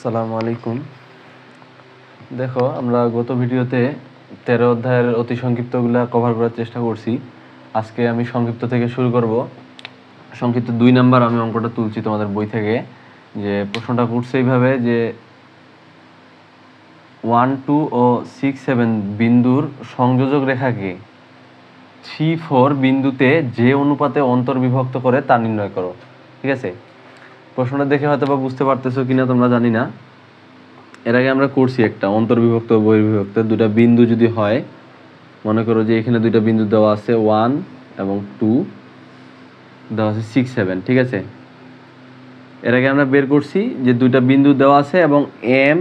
আসসালামু আলাইকুম। দেখো, আমরা গত ভিডিওতে 13 অধ্যায়ের অতি সংক্ষিপ্তগুলো কভার করার চেষ্টা করছি। আজকে আমি সংক্ষিপ্ত থেকে শুরু করব। সংক্ষিপ্ত 2 নাম্বার আমি অঙ্কটা তুলছি তোমাদের বই থেকে। যে প্রশ্নটা করছে এইভাবে যে 1, 2 ও 6, 7 বিন্দুর সংযোজক রেখাকে 3, 4 বিন্দুতে যে অনুপাতে অন্তর্বিভক্ত করে তা নির্ণয় করো। ঠিক আছে, প্রশ্নটা দেখে হয়তো বা বুঝতে পারতেছো কিনা তোমরা জানি না। এর আগে আমরা করছি একটা অন্তর্বিভক্ত বহির্বিভক্ত দুটা বিন্দু যদি হয়, মনে করো যে এখানে দুইটা বিন্দু দেওয়া আছে 1 এবং 2, দেওয়া আছে 6, 7। ঠিক আছে, এর আগে আমরা বের করছি যে দুইটা বিন্দু দেওয়া আছে এবং এম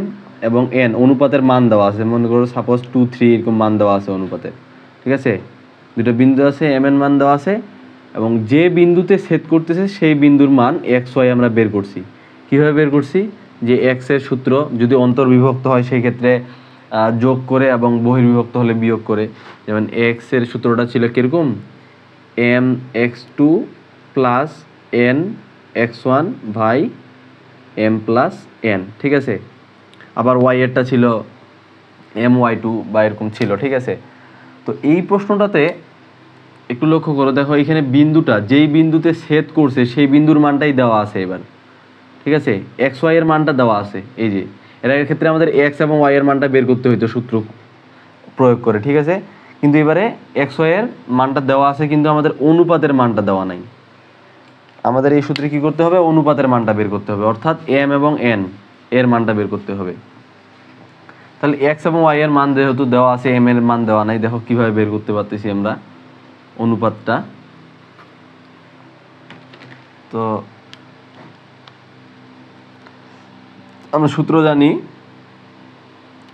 এবং এন অনুপাতের মান দেওয়া আছে। মনে করো সাপোজ 2, 3 এরকম মান দেওয়া আছে অনুপাতের। ঠিক আছে, দুইটা বিন্দু আছে, এম এন মান দেওয়া আছে এবং যে বিন্দুতে ছেদ করতেছে সেই বিন্দুর মান এক্স ওয়াই আমরা বের করছি। কীভাবে বের করছি? যে এক্সের সূত্র যদি অন্তর্বিভক্ত হয় সেই ক্ষেত্রে যোগ করে এবং বহির্বিভক্ত হলে বিয়োগ করে। যেমন এক্সের সূত্রটা ছিল কীরকম? M X two plus N X one by M plus N. ঠিক আছে, আবার ওয়াই এরটা ছিল এম ওয়াই টু বা এরকম ছিল। ঠিক আছে, তো এই প্রশ্নটাতে একটু লক্ষ্য করো, দেখো এখানে বিন্দুটা যেই বিন্দুতে ছেদ করছে সেই বিন্দুর মানটাই দেওয়া আছে এবার। ঠিক আছে, এক্স ওয়াই এর মানটা দেওয়া আছে। এই যে এর ক্ষেত্রে আমাদের এক্স এবং ওয়াই এর মানটা বের করতে হইতো সূত্র প্রয়োগ করে। ঠিক আছে, কিন্তু এবারে এক্স ওয়াই এর মানটা দেওয়া আছে কিন্তু আমাদের অনুপাতের মানটা দেওয়া নাই। আমাদের এই সূত্রে কি করতে হবে? অনুপাতের মানটা বের করতে হবে, অর্থাৎ এম এবং এন এর মানটা বের করতে হবে। তাহলে এক্স এবং ওয়াই এর মান যেহেতু দেওয়া আছে, এম এর মান দেওয়া নাই, দেখো কিভাবে বের করতে পারতেছি আমরা অনুপাতটা। তো আমরা সূত্র জানি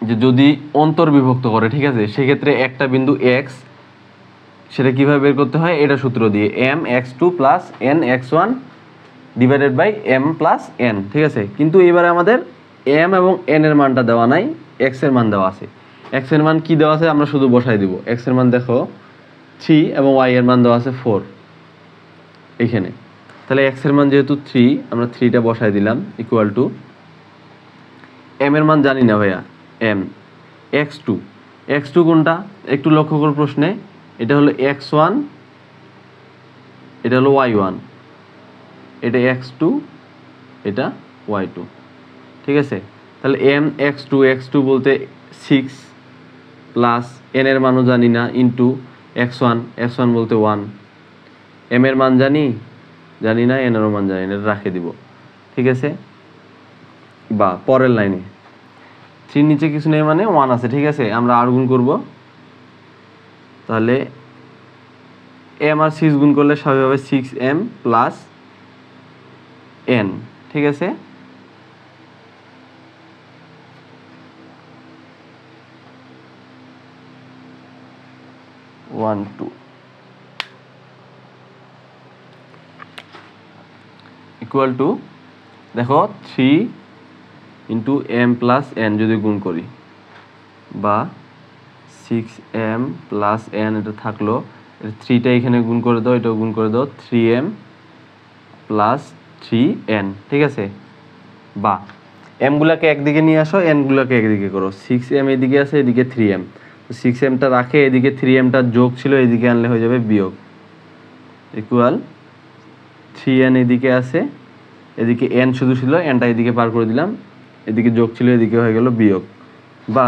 যে যদি অন্তর্বিভক্ত করে, ঠিক আছে, সেক্ষেত্রে একটা বিন্দু এক্স, সেটা কীভাবে বের করতে হয়? এটা সূত্র দিয়ে M X two plus N X one divided by M plus N. ঠিক আছে, কিন্তু এবারে আমাদের এম এবং এন এর মানটা দেওয়া নাই, এক্স এর মান দেওয়া আছে। এক্স এর মান কি দেওয়া আছে? আমরা শুধু বসাই দিব। এক্স এর মান দেখো 3 এবং ওয়াই এর মান দেওয়া আছে 4 এইখানে। তাহলে এক্স এর মান যেহেতু 3, আমরা 3টা বসাই দিলাম ইকুয়াল টু এম এর মান জানি না ভাইয়া, M X two. X two কোনটা একটু লক্ষ্য করো প্রশ্নে, এটা হলো এক্স ওয়ান, এটা হলো ওয়াই ওয়ান, এটা এক্স টু, এটা ওয়াই টু। ঠিক আছে, তাহলে এম এক্স টু বলতে 6 প্লাস এন এর মানও জানি না ইন্টু এক্স ওয়ান বলতে 1, এম এর মান জানি না, এন এর মান জানি না, এটা রাখে দিব। ঠিক আছে, বা পরের লাইনে 3 নিচে কিছু নেই মানে 1 আছে। ঠিক আছে, আমরা আর গুণ করব, তাহলে এম আর 6 গুণ করলে স্বাভাবিকভাবে 6m প্লাস এন। ঠিক আছে, ওয়ান টু ইকুয়াল টু, দেখো 3 ইন্টু এম প্লাস এন যদি গুণ করি, বা 6m প্লাস এন, এটা থাকলো, 3টা এখানে গুণ করে দাও, এটাও গুণ করে দাও, 3m প্লাস 3n। ঠিক আছে, বা এমগুলাকে একদিকে নিয়ে আসো, এনগুলোকে একদিকে করো। 6m এদিকে আছে, এদিকে 3m, 6mটা রাখে, এদিকে 3mটা যোগ ছিল, এদিকে আনলে হয়ে যাবে বিয়োগ, ইকুয়াল 3n এদিকে আছে, এদিকে n শুধু ছিল, nটা এদিকে পার করে দিলাম, এদিকে যোগ ছিল, এদিকে হয়ে গেল বিয়োগ। বা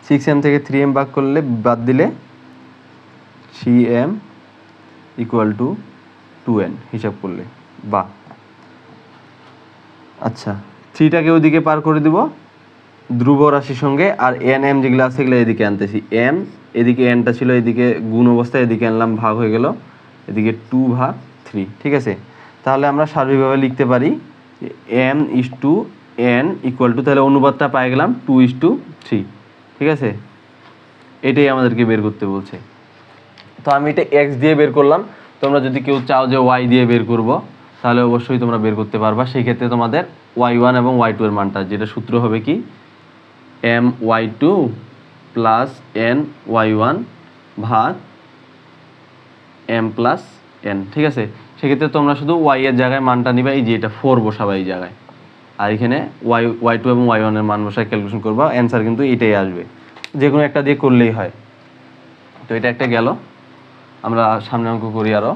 6m থেকে 3m বাদ করলে, বাদ দিলে 3m ইকুয়াল টু 2n হিসাব করলে। বা আচ্ছা, 3টাকে ওইদিকে পার করে দিব ধ্রুব রাশির সঙ্গে, আর এন এম যেগুলো আছে এগুলো এদিকে আনতেছি। এম এদিকে এনটা ছিল, এদিকে গুণ অবস্থায়, এদিকে আনলাম, ভাগ হয়ে গেল, এদিকে 2/3। ঠিক আছে, তাহলে আমরা স্বাভাবিকভাবে লিখতে পারি M is to N equal to, তাহলে অনুপাতটা পাই গেলাম 2:3। ঠিক আছে, এটাই আমাদেরকে বের করতে বলছে। তো আমি এটা এক্স দিয়ে বের করলাম, তোমরা যদি কেউ চাও যে ওয়াই দিয়ে বের করব, তাহলে অবশ্যই তোমরা বের করতে পারবা। সেই ক্ষেত্রে তোমাদের y1 এবং y2 এর মানটা, যেটা সূত্র হবে কি, M Y two plus N Y one ভাগ এম প্লাস এন। ঠিক আছে, সেক্ষেত্রে তোমরা শুধু ওয়াই এর জায়গায় মানটা নিবা, এই যে এটা 4 বসাবা এই জায়গায়, আর এখানে y2 এবং y1 এর মান বসায় ক্যালকুলেশন করবা, অ্যান্সার কিন্তু এটাই আসবে, যে কোনো একটা দিয়ে করলেই হয়। তো এটা একটা গেল। আমরা সামনে অঙ্ক করি আরো।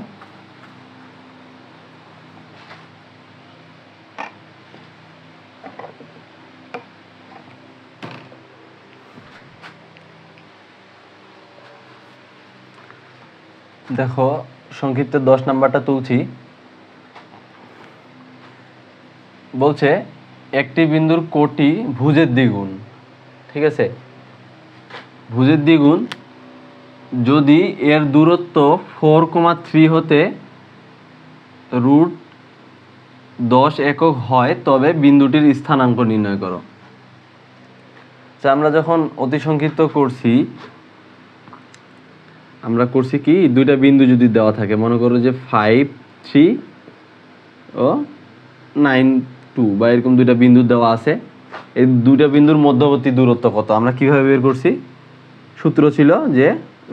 দেখো সংক্ষিপ্ত 10 নাম্বারটা তুলছি। বলছে একটি বিন্দুর কোটি ভুজের দ্বিগুণ, ঠিক আছে, ভুজের দ্বিগুণ যদি এর দূরত্ব 4,3 হতে √10 একক হয় তবে বিন্দুটির স্থানাঙ্ক নির্ণয় করো। আমরা যখন অতি সংক্ষিপ্ত করছি, আমরা করছি কি, দুইটা বিন্দু যদি দেওয়া থাকে, মনে করো যে 5, 3 ও 9, 2 বা এরকম দুইটা বিন্দু দেওয়া আছে। এই দুইটা বিন্দুর মধ্যবর্তী দূরত্ব কত আমরা কিভাবে বের করছি? সূত্র ছিল যে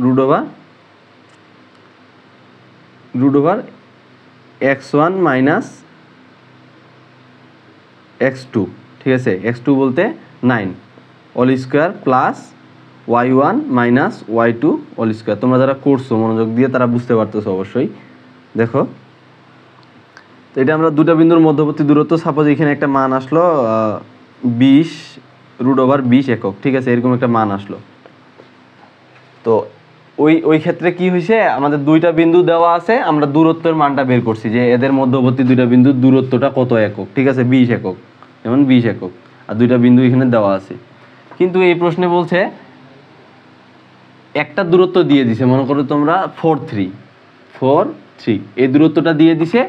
√/(x1 - x2), ঠিক আছে, x2 বলতে 9 whole square plus y1 - y2 whole square. তোমরা যারা করছো মনোযোগ দিয়ে তারা বুঝতে পারতেছো অবশ্যই। দেখো তো এটা আমরা দুটা বিন্দুর মধ্যবর্তী দূরত্ব, সাপোজ এখানে একটা মান আসলো 20 √20 একক, ঠিক আছে, এরকম একটা মান আসলো। তো ওই ক্ষেত্রে কি হয়েছে, আমাদের দুইটা বিন্দু দেওয়া আছে, আমরা দূরত্বের মানটা বের করছি যে এদের মধ্যবর্তী দুইটা বিন্দুর দূরত্বটা কত একক, ঠিক আছে, 20 একক, যেমন 20 একক, আর দুইটা বিন্দু এখানে দেওয়া আছে। কিন্তু এই প্রশ্নে বলছে একটা দূরত্ব দিয়ে দিছে, মনে করো তোমরা 4, 3 এই দূরত্বটা দিয়ে দিছে,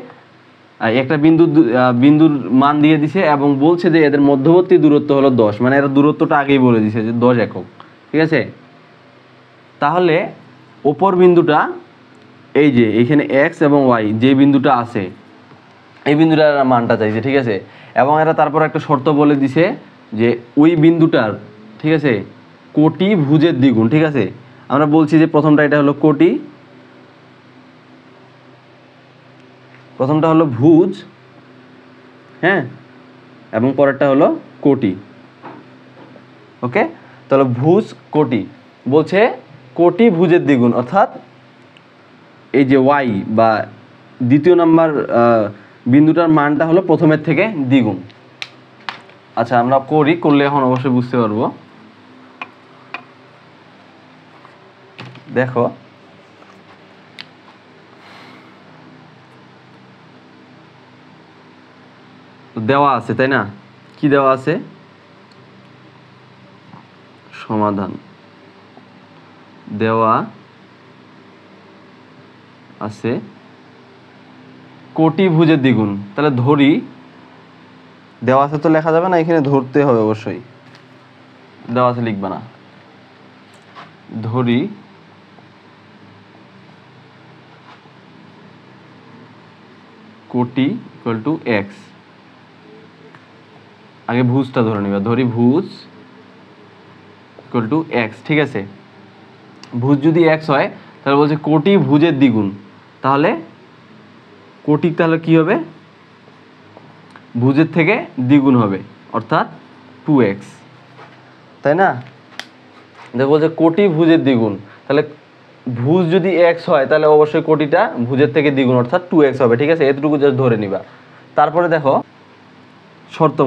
একটা বিন্দুর মান দিয়ে দিছে এবং বলছে যে এদের মধ্যবর্তী দূরত্ব হলো 10, মানে এর দূরত্বটা আগেই বলে দিছে যে 10 একক, ঠিক আছে। তাহলে ওপর বিন্দুটা, এই যে এখানে x এবং y যে বিন্দুটা আছে, এই বিন্দুটার মানটা চাইছে, ঠিক আছে, এবং এরা তারপর একটা শর্ত বলে দিছে যে ওই বিন্দুটার, ঠিক আছে, কোটি ভুজের দ্বিগুণ, ঠিক আছে। আমরা বলছি যে প্রথমটা এটা হলো কোটি, প্রথমটা হলো ভুজ, হ্যাঁ, এবং পরেরটা হলো কোটি, ওকে। তাহলে ভুজ কোটি বলছে কোটি ভুজের দ্বিগুণ, অর্থাৎ এই যে y বা দ্বিতীয় নাম্বার বিন্দুটার মানটা হলো প্রথমের থেকে দ্বিগুণ। আচ্ছা আমরা করলে এখন অবশ্যই বুঝতে পারবো। দেখো দেওয়া আছে, তাই না, কি দেওয়া আছে, সমাধান দেওয়া আছে কোটি ভুজের দ্বিগুণ। তাহলে ধরি, দেওয়া আছে তো লেখা যাবে না, এখানে ধরতে হবে অবশ্যই, দেওয়া আছে লিখবা না। ধরি কোটি ইকুয়াল টু x, আগে ভুজটা ধরে নিবা, ধরি ভুজ ইকুয়াল টু x, ঠিক আছে। ভুজ যদি x হয় তাহলে বলছে কোটি ভুজের দ্বিগুণ, তাহলে কোটি তাহলে কি হবে, ভুজের থেকে দ্বিগুণ হবে, অর্থাৎ 2x, তাই না। দেখো বলছে কোটি ভুজের দ্বিগুণ, তাহলে ভুজ যদি x হয় তাহলে অবশ্যই কোটিটা ভুজের থেকে দ্বিগুণ, অর্থাৎ 2x হবে, ঠিক আছে, এতটুকু জাস্ট ধরে নিবা। তারপরে দেখো শর্ত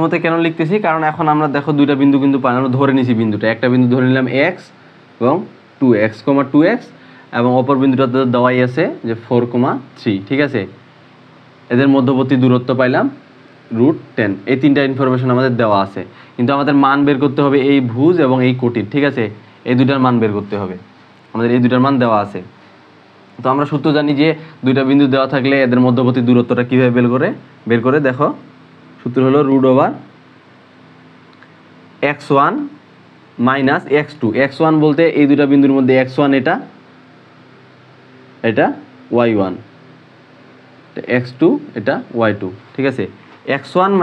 মতে কেন লিখতেছি, কারণ এখন আমরা দেখো দুইটা বিন্দু কিন্তু আমরা ধরে নিছি, বিন্দুটা একটা বিন্দু ধরে নিলাম x এবং 2x, 2x, এবং অপর বিন্দুটা দেওয়াই আছে যে 4,3, ঠিক আছে, এদের মধ্যবর্তী দূরত্ব পাইলাম √10। এই তিনটা ইনফরমেশন আমাদের দেওয়া আছে, কিন্তু আমাদের মান বের করতে হবে এই ভুজ এবং এই কোটির, ঠিক আছে, এই দুইটার মান বের করতে হবে, আমাদের এই দুইটার মান দেওয়া আছে। তো আমরা সূত্র জানি যে দুইটা বিন্দু দেওয়া থাকলে এদের মধ্যবর্তী দূরত্বটা কীভাবে বের করে দেখো, সূত্র হলো √(x1 - x2), x1 বলতে এই দুইটা বিন্দুর মধ্যে x1 এটা y1, x2 এটা y2, ঠিক আছে। x1 -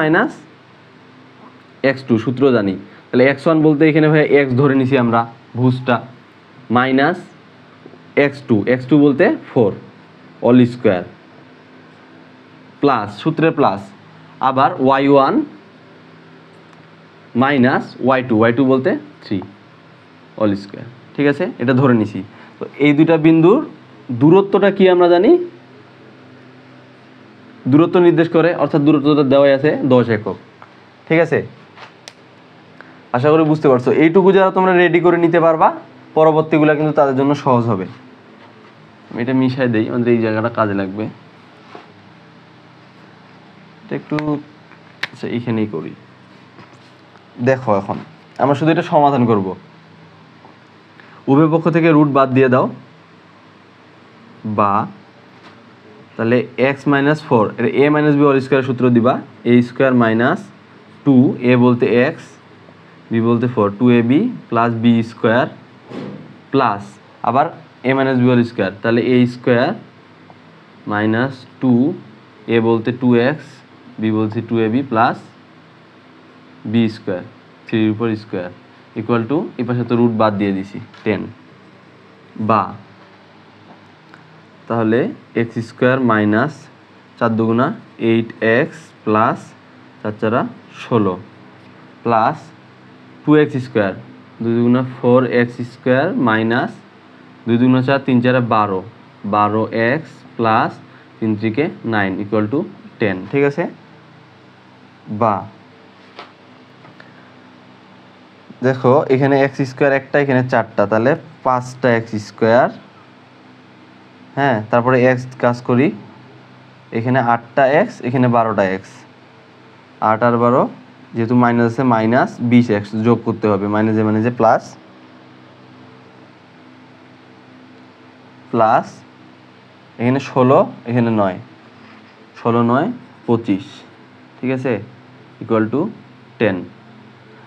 x2 সূত্র জানি, তাহলে x1 বলতে এখানে ভাই x ধরে নিছি আমরা ভুজটা, মাইনাস x2 বলতে 4 হোল স্কোয়ার, প্লাস, সূত্রের প্লাস, আবার y1 মাইনাস y2 বলতে 3 অল স্কোয়ার। ঠিক আছে, এটা ধরে নিছি। তো এই দুইটা বিন্দুর দূরত্বটা কি আমরা জানি, দূরত্ব নির্দেশ করে, অর্থাৎ দূরত্বটা দেওয়াই আছে 10 একক। ঠিক আছে, আশা করি বুঝতে পারছো। এইটুকু যারা তোমরা রেডি করে নিতে পারবা, পরবর্তীগুলো কিন্তু তাদের জন্য সহজ হবে। আমি এটা মিশাই দেই, আমাদের এই জায়গাটা কাজে লাগবে। এটা একটু আচ্ছা এইখানেই করি। দেখো এখন আমরা শুধু এটা সমাধান করব। উভয় পক্ষ থেকে রুট বাদ দিয়ে দাও, বা তাহলে x মাইনাস 4, এটা a minus B all square সূত্র দিবা, a স্কোয়ার মাইনাস 2, a বলতে x, b বলতে 4, 2ab plus b square plus আবার a minus B all square, তাহলে a স্কোয়ার মাইনাস 2, a বলতে 2x, b বলতে 2ab প্লাস b স্কোয়ার 3 উপর square equal to, এই পাশে তো রুট বাদ দিয়ে দিছি 10, বা তাহলে x স্কোয়ার মাইনাস 4 দুগুণা 8x প্লাস 4 চারা 16 প্লাস 2x স্কোয়ার 2 দুগুণা 4x স্কোয়ার মাইনাস 2 দুগুণা 4, 3 চারা 12, 12x প্লাস 3 3 9 ইকুয়াল টু 10। ঠিক আছে, বা দেখো এখানে x স্কোয়ার একটা, এখানে 4টা, তাহলে 5টা x স্কোয়ার। হ্যাঁ, তারপরে x কাজ করি, এখানে 8টা x, এখানে 12টা x, 8 আর 12, যেহেতু মাইনাস আছে মাইনাস 20x যোগ করতে হবে, মাইনাসে মাইনাসে প্লাস, প্লাস এখানে 16, এখানে 9, 16 9 25। ঠিক আছে, ইকুয়াল টু 10।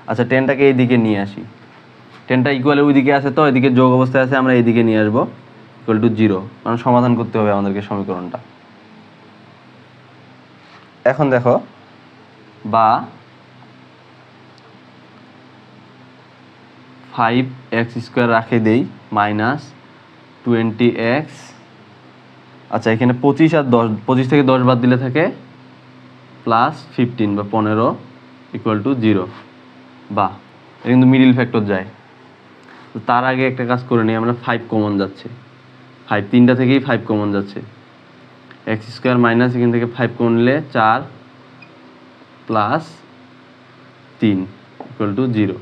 আচ্ছা 10টাকে এইদিকে নিয়ে আসি, 10টা ইকুয়ালের ওইদিকে আছে, তো এদিকে যোগ অবস্থায় আছে, আমরা এইদিকে নিয়ে আসবো, ইকুয়াল টু 0, কারণ সমাধান করতে হবে আমাদেরকে সমীকরণটা। এখন দেখো, বা 5x স্কোয়ার রাখে দেই মাইনাস 20x, আচ্ছা এখানে 25 আর 10, 25 থেকে 10 বাদ দিলে থাকে প্লাস 15 বা 15 ইকুয়াল টু 0, বা এটা কিন্তু মিডিল ফ্যাক্টর যায়। তো তার আগে একটা কাজ করে নিই আমরা, 5 কমন যাচ্ছে, 5 তিনটা থেকেই 5 কমন যাচ্ছে, x স্কোয়ার মাইনাস এখান থেকে 5 কমন নিলে 4 প্লাস 3 ইকুয়াল টু 0।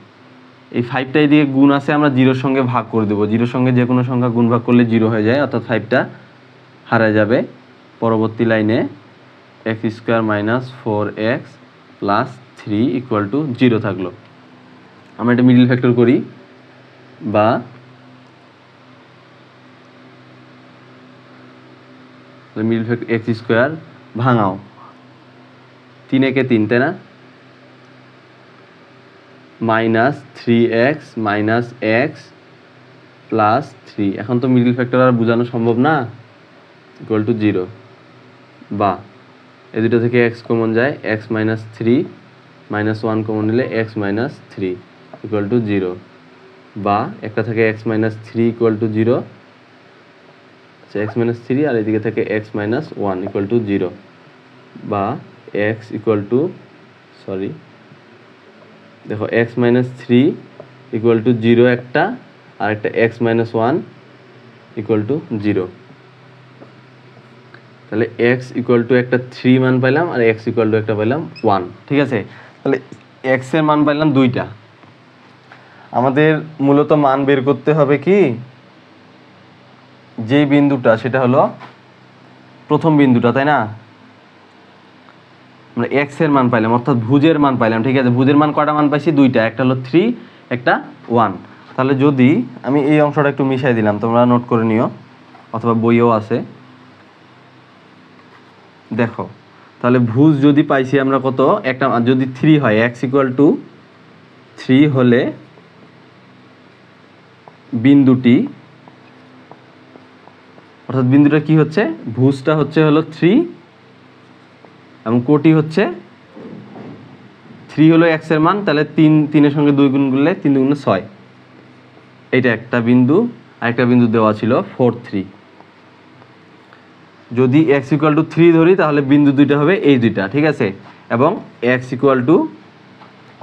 এই 5টা এদিকে গুণ আছে, আমরা 0-র সঙ্গে ভাগ করে দেবো, 0-র সঙ্গে যে কোনো সংখ্যা গুণ ভাগ করলে 0 হয়ে যায়, অর্থাৎ 5টা হারা যাবে। পরবর্তী লাইনে x square minus 4x plus 3 equal to 0 থাকলো। আমরা এটা মিডিল ফ্যাক্টর করি, বা মিডিল ফ্যাক্টর x স্কোয়ার ভাঙাও, 3 একে 3, তাই না, minus 3x minus x plus 3, এখন তো মিডিল ফ্যাক্টর আর বোঝানো সম্ভব না, ইকুয়াল টু 0, বা এই দুটো থেকে x কমন যায়, x মাইনাস 3 মাইনাস 1 কমন নিলে x মাইনাস 3 ইকুয়াল টু 0, বা একটা থেকে x মাইনাস 3 ইকুয়াল টু 0, আচ্ছা x মাইনাস 3 আর এদিকে থেকে x মাইনাস 1 ইকুয়াল টু 0, বা x ইকুয়াল টু, সরি দেখো x মাইনাস 3 ইকুয়াল টু 0 একটা, আর একটা x মাইনাস 1 ইকুয়াল টু 0, তাহলে x ইকুয়াল টু একটা 3 মান পাইলাম, আর x ইকুয়াল টু একটা পাইলাম 1। ঠিক আছে, তাহলে x এর মান পাইলাম 2টা। আমাদের মূলত মান বের করতে হবে কি, যে বিন্দুটা সেটা হলো প্রথম বিন্দুটা, তাই না, আমরা x এর মান পাইলাম, অর্থাৎ ভুজের মান পাইলাম। ঠিক আছে, ভুজের মান কয়টা মান পাইছি, 2টা, একটা হলো 3, একটা 1। তাহলে যদি আমি এই অংশটা একটু মিশাই দিলাম, তোমরা নোট করে নিও, অথবা বইও আছে, দেখো তাহলে ভুজ যদি পাইছি আমরা কত, একটা যদি 3 হয়, x ইকুয়াল টু 3 হলে বিন্দুটি, অর্থাৎ বিন্দুটা কি হচ্ছে, ভুজটা হচ্ছে হলো 3 এবং কোটি হচ্ছে 3 হলো x এর মান, তাহলে 3 এর সঙ্গে 2 গুণ করলে 3 দুগুণে 6, এটা একটা বিন্দু। আরেকটা বিন্দু দেওয়া ছিল 4 3, যদি x = 3 ধরি তাহলে বিন্দু দুইটা হবে এই দুইটা, ঠিক আছে। এবং x =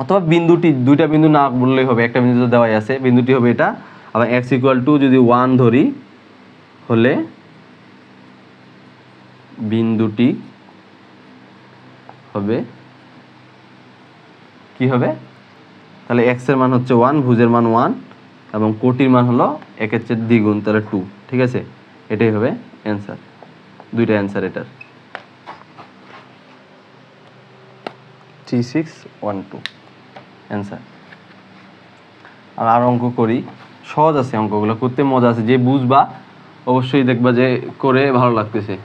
অথবা বিন্দুটি, দুইটা বিন্দু না বললেই হবে, একটা বিন্দু তো দেওয়াই আছে, বিন্দুটি হবে এটা। আবার x = যদি 1 ধরি হলে বিন্দুটি হবে কি হবে, তাহলে x এর মান হচ্ছে 1, ভুজের মান 1 এবং কোটির মান হলো 1 এর চেয়ে দ্বিগুণ, তাহলে 2, ঠিক আছে। এটাই হবে অ্যান্সার, দুইটা অ্যান্সার এটার। 3612 অ্যান্সার। আর অঙ্ক করি, সহজ আছে অঙ্কগুলো করতে, মজা আছে, যে বুঝবা অবশ্যই দেখবা যে করে ভালো লাগতেছে।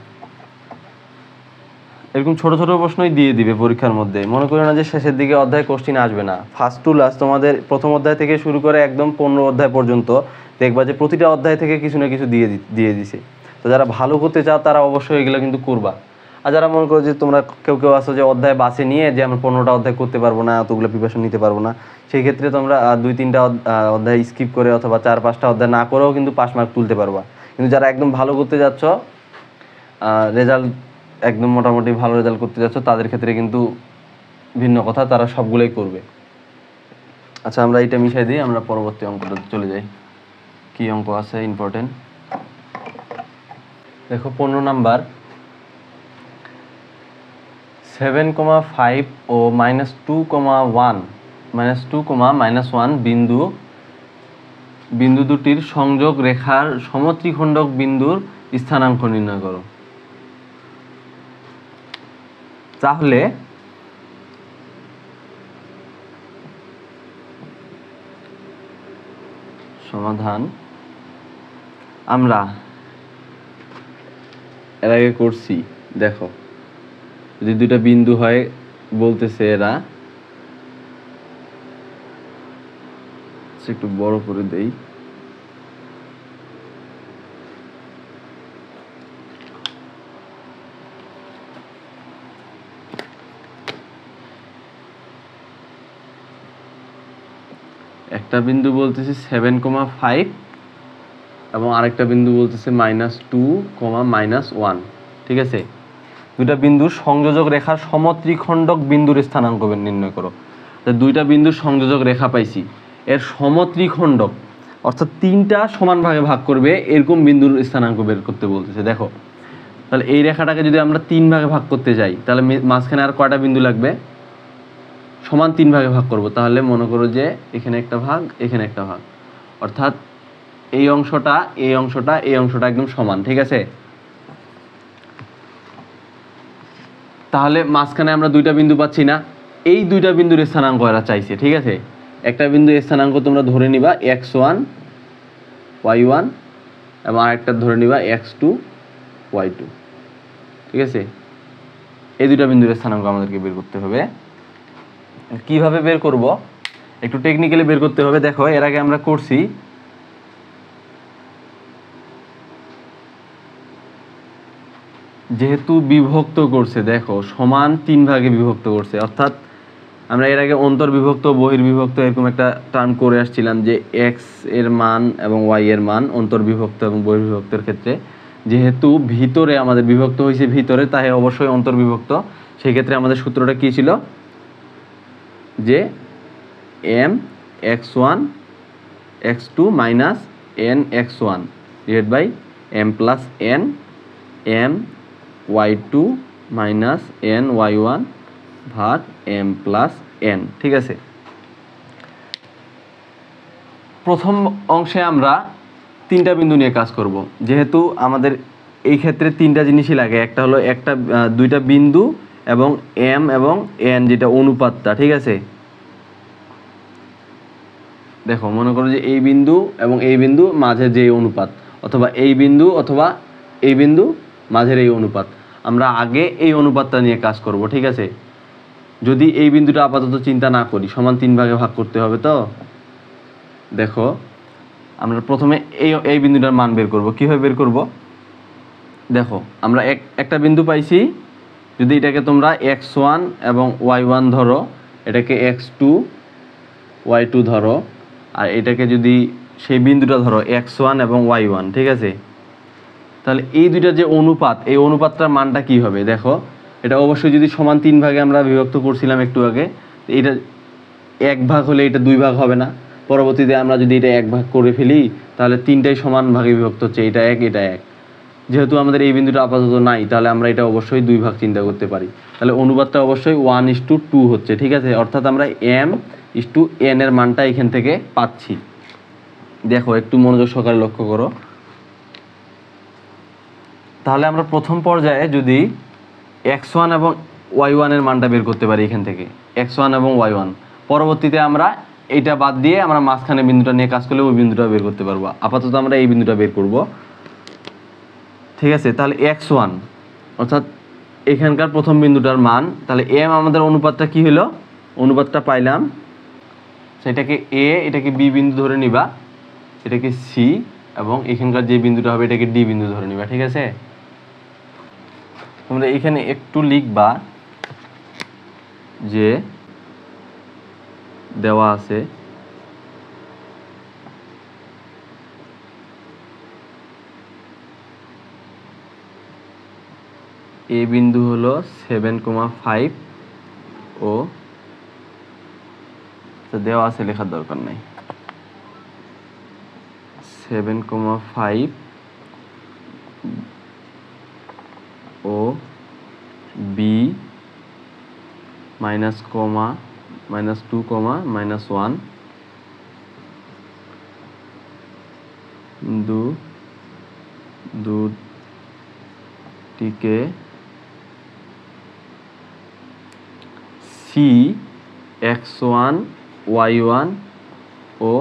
এরকম ছোট ছোট প্রশ্নই দিয়ে দিবে পরীক্ষার মধ্যে, মনে করো না যে শেষের দিকে অধ্যায় কোশ্চিন আসবে না। ফার্স্ট টু লাস্ট তোমাদের প্রথম অধ্যায় থেকে শুরু করে একদম 15 অধ্যায় পর্যন্ত দেখবা যে প্রতিটা অধ্যায় থেকে কিছু না কিছু দিয়ে দিছে। তো যারা ভালো করতে চাও তারা অবশ্যই এগুলো কিন্তু করবা। আর যারা মনে করো যে তোমরা কেউ আছো যে অধ্যায় বাছে নিয়ে যে আমরা 15টা অধ্যায় করতে পারবো না, অতগুলো প্রিপারেশন নিতে পারবো না, সেই ক্ষেত্রে তোমরা 2-3টা অধ্যায় স্কিপ করে অথবা 4-5টা অধ্যায় না করেও কিন্তু পাস মার্ক তুলতে পারবা। কিন্তু যারা একদম ভালো করতে যাচ্ছ, রেজাল্ট একদম মোটামুটি ভালো রেজাল্ট করতে যাচ্ছ, তাদের ক্ষেত্রে কিন্তু ভিন্ন কথা, তারা সবগুলোই করবে। আচ্ছা, আমরা এটা মিশাই দিই, আমরা পরবর্তী অঙ্কটা চলে যাই। কি অঙ্ক আছে ইম্পর্টেন্ট দেখো, 15 নাম্বার। 7,5 ও -2,1 বিন্দু দুটির সংযোগ রেখার সমত্রিখণ্ডক বিন্দুর স্থানাঙ্ক নির্ণয় করো। তাহলে সমাধান আমরা এর আগে করছি। দেখো, যদি দুইটা বিন্দু হয় বলতেছে এরা, একটু বড় করে দেই, একটা বিন্দু বলতেছে 7,5 এবং আরেকটা বিন্দু বলতেছে -2,-1, ঠিক আছে। দুইটা বিন্দুর সংযোজক রেখার সমত্রিখণ্ডক বিন্দুর স্থানাঙ্ক নির্ণয় করো। দুইটা বিন্দুর সংযোজক রেখা পাইছি, এর সমত্রিখণ্ডক অর্থাৎ 3টা সমান ভাগে ভাগ করবে এরকম বিন্দুর স্থানাঙ্ক বের করতে বলতেছে। দেখো, তাহলে এই রেখাটাকে যদি আমরা 3 ভাগে ভাগ করতে যাই তাহলে মাঝখানে আর কয়টা বিন্দু লাগবে, সমান 3 ভাগে ভাগ করব। তাহলে মনে করো যে এখানে একটা ভাগ, এখানে একটা ভাগ, অর্থাৎ এই অংশটা এই অংশটা এই অংশটা একদম সমান, ঠিক আছে। তাহলে মাঝখানে আমরা দুইটা বিন্দু পাচ্ছি না, এই দুইটা বিন্দুর স্থানাঙ্ক এরা চাইছে, ঠিক আছে। একটা বিন্দু স্থানাঙ্ক তোমরা ধরে নিবা x1 y1 এবং আরেকটা ধরে নিবা x2 y2, ঠিক আছে। এই দুইটা বিন্দুর স্থানাঙ্ক আমাদেরকে বের করতে হবে। কিভাবে বের করব, একটু টেকনিক্যালি বের করতে হবে। দেখো, এর আগে আমরা করছি, যেহেতু বিভক্ত করছে, দেখো সমান 3 ভাগে বিভক্ত করছে, অর্থাৎ আমরা এর আগে অন্তর্বিভক্ত বহির্বিভক্ত এরকম একটা টার্ম করে আসছিলাম যে x এর মান এবং y এর মান অন্তর্বিভক্ত এবং বহির্বিভক্তের ক্ষেত্রে, যেহেতু ভিতরে আমাদের বিভক্ত হয়েছে ভিতরে, তাই অবশ্যই অন্তর্বিভক্ত। সেই ক্ষেত্রে আমাদের সূত্রটা কি ছিল, যে m x1 x2 minus n x1 divide by m plus n m y2 minus n y1 ভাগ m প্লাস n, ঠিক আছে। প্রথম অংশে আমরা 3টা বিন্দু নিয়ে কাজ করব। যেহেতু আমাদের এই ক্ষেত্রে 3টা জিনিসই লাগে, একটা হলো দুইটা বিন্দু এবং m এবং n যেটা অনুপাতটা, ঠিক আছে। দেখো, মনে করো যে এই বিন্দু এবং এই বিন্দু মাঝে যে অনুপাত, অথবা এই বিন্দু অথবা এই বিন্দু মাঝের এই অনুপাত, আমরা আগে এই অনুপাতটা নিয়ে কাজ করব, ঠিক আছে। যদি এই বিন্দুটা আপাতত চিন্তা না করি, সমান 3 ভাগে ভাগ করতে হবে। তো দেখো, আমরা প্রথমে এই বিন্দুটার মান বের করব। কিভাবে বের করব, দেখো আমরা একটা বিন্দু পাইছি, যদি এটাকে তোমরা x1 এবং y1 ধরো, এটাকে x2 y2 ধরো, আর এটাকে যদি সেই বিন্দুটা ধরো x1 এবং y1, ঠিক আছে। তাহলে এই দুইটার যে অনুপাত, এই অনুপাতটার মানটা কি হবে দেখো। এটা অবশ্যই যদি সমান 3 ভাগে আমরা বিভক্ত করছিলাম একটু আগে, এটা 1 ভাগ হলে এটা 2 ভাগ হবে না। পরবর্তীতে আমরা যদি এটা 1 ভাগ করে ফেলি তাহলে 3টাই সমান ভাগে বিভক্ত হচ্ছে, এটা 1 এটা 1। যেহেতু আমাদের এই বিন্দুটা আপাতত নাই, তাহলে আমরা এটা অবশ্যই 2 ভাগ চিন্তা করতে পারি। তাহলে অনুপাতটা অবশ্যই 1:2 হচ্ছে, ঠিক আছে। অর্থাৎ আমরা m:n এর মানটা এখান থেকে পাচ্ছি। দেখো একটু মনোযোগ সহকারে লক্ষ্য করো। তাহলে আমরা প্রথম পর্যায়ে যদি x1 এবং y1 এর মানটা বের করতে পারি এখান থেকে, x1 এবং y1, পরবর্তীতে আমরা এইটা বাদ দিয়ে আমরা মাঝখানে বিন্দুটা নিয়ে কাজ করলে ওই বিন্দুটা বের করতে পারবো। আপাতত আমরা এই বিন্দুটা বের করব, ঠিক আছে। তাহলে x1 অর্থাৎ এখানকার প্রথম বিন্দুটার মান, তাহলে m আমাদের অনুপাতটা কি হলো, অনুপাতটা পাইলাম, সেটাকে a, এটাকে b বিন্দু ধরে নিবা, এটাকে c, এবং এখানকার যে বিন্দুটা হবে এটাকে d বিন্দু ধরে নিবা, ঠিক আছে। তোমরা এখানে একটু লিখবা যে দেওয়া আছে এ বিন্দু হলো 7,5 ও দেওয়া আছে, লেখার দরকার নাই, 7,5 ও বি -, -2, -1 দুটিকে সি x1 y1 ও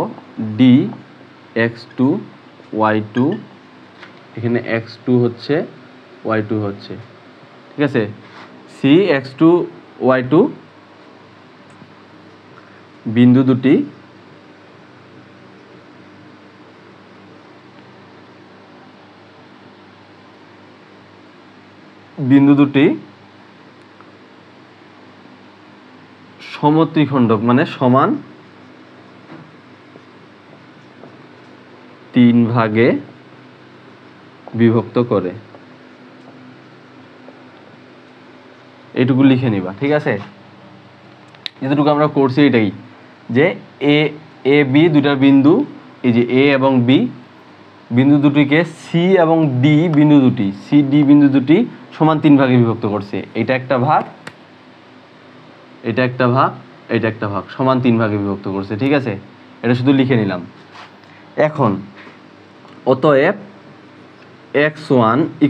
ডি x2 y2, এখানে x2 হচ্ছে y2 হচ্ছে, ঠিক আছে। সি x2 y2 বিন্দু দুটি সমত্রিখণ্ডক, মানে সমান 3 ভাগে বিভক্ত করে, এইটুকু লিখে নিবা, ঠিক আছে। যেটুকু আমরা করছি এটাই, যে এ বি দুটা বিন্দু, এই যে এ এবং বি বিন্দু দুটিকে সি এবং ডি বিন্দু দুটি, সি ডি বিন্দু দুটি সমান 3 ভাগে বিভক্ত করছে। এটা একটা ভাগ, এটা একটা ভাগ, এটা একটা ভাগ, সমান 3 ভাগে বিভক্ত করছে, ঠিক আছে। এটা শুধু লিখে নিলাম। এখন অতএব x1 =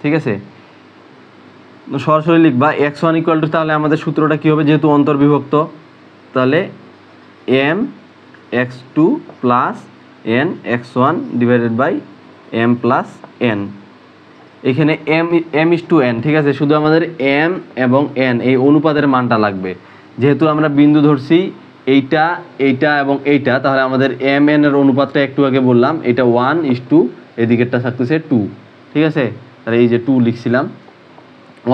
ঠিক আছে, সরাসরি লিখবা x1 = তাহলে আমাদের সূত্রটা কি হবে, যেহেতু অন্তর্বিভক্ত, তাহলে m x2 + n x1 / m + n। এখানে m:n, ঠিক আছে। শুধু আমাদের m এবং n এই অনুপাতের মানটা লাগবে। যেহেতু আমরা বিন্দু ধরছি এইটা, এইটা এবং এইটা, তাহলে আমাদের mn এর অনুপাতটা একটু আগে বললাম, এটা 1:2, এদিকেরটা থাকতেছে 2, ঠিক আছে। তাহলে এই যে 2 লিখছিলাম,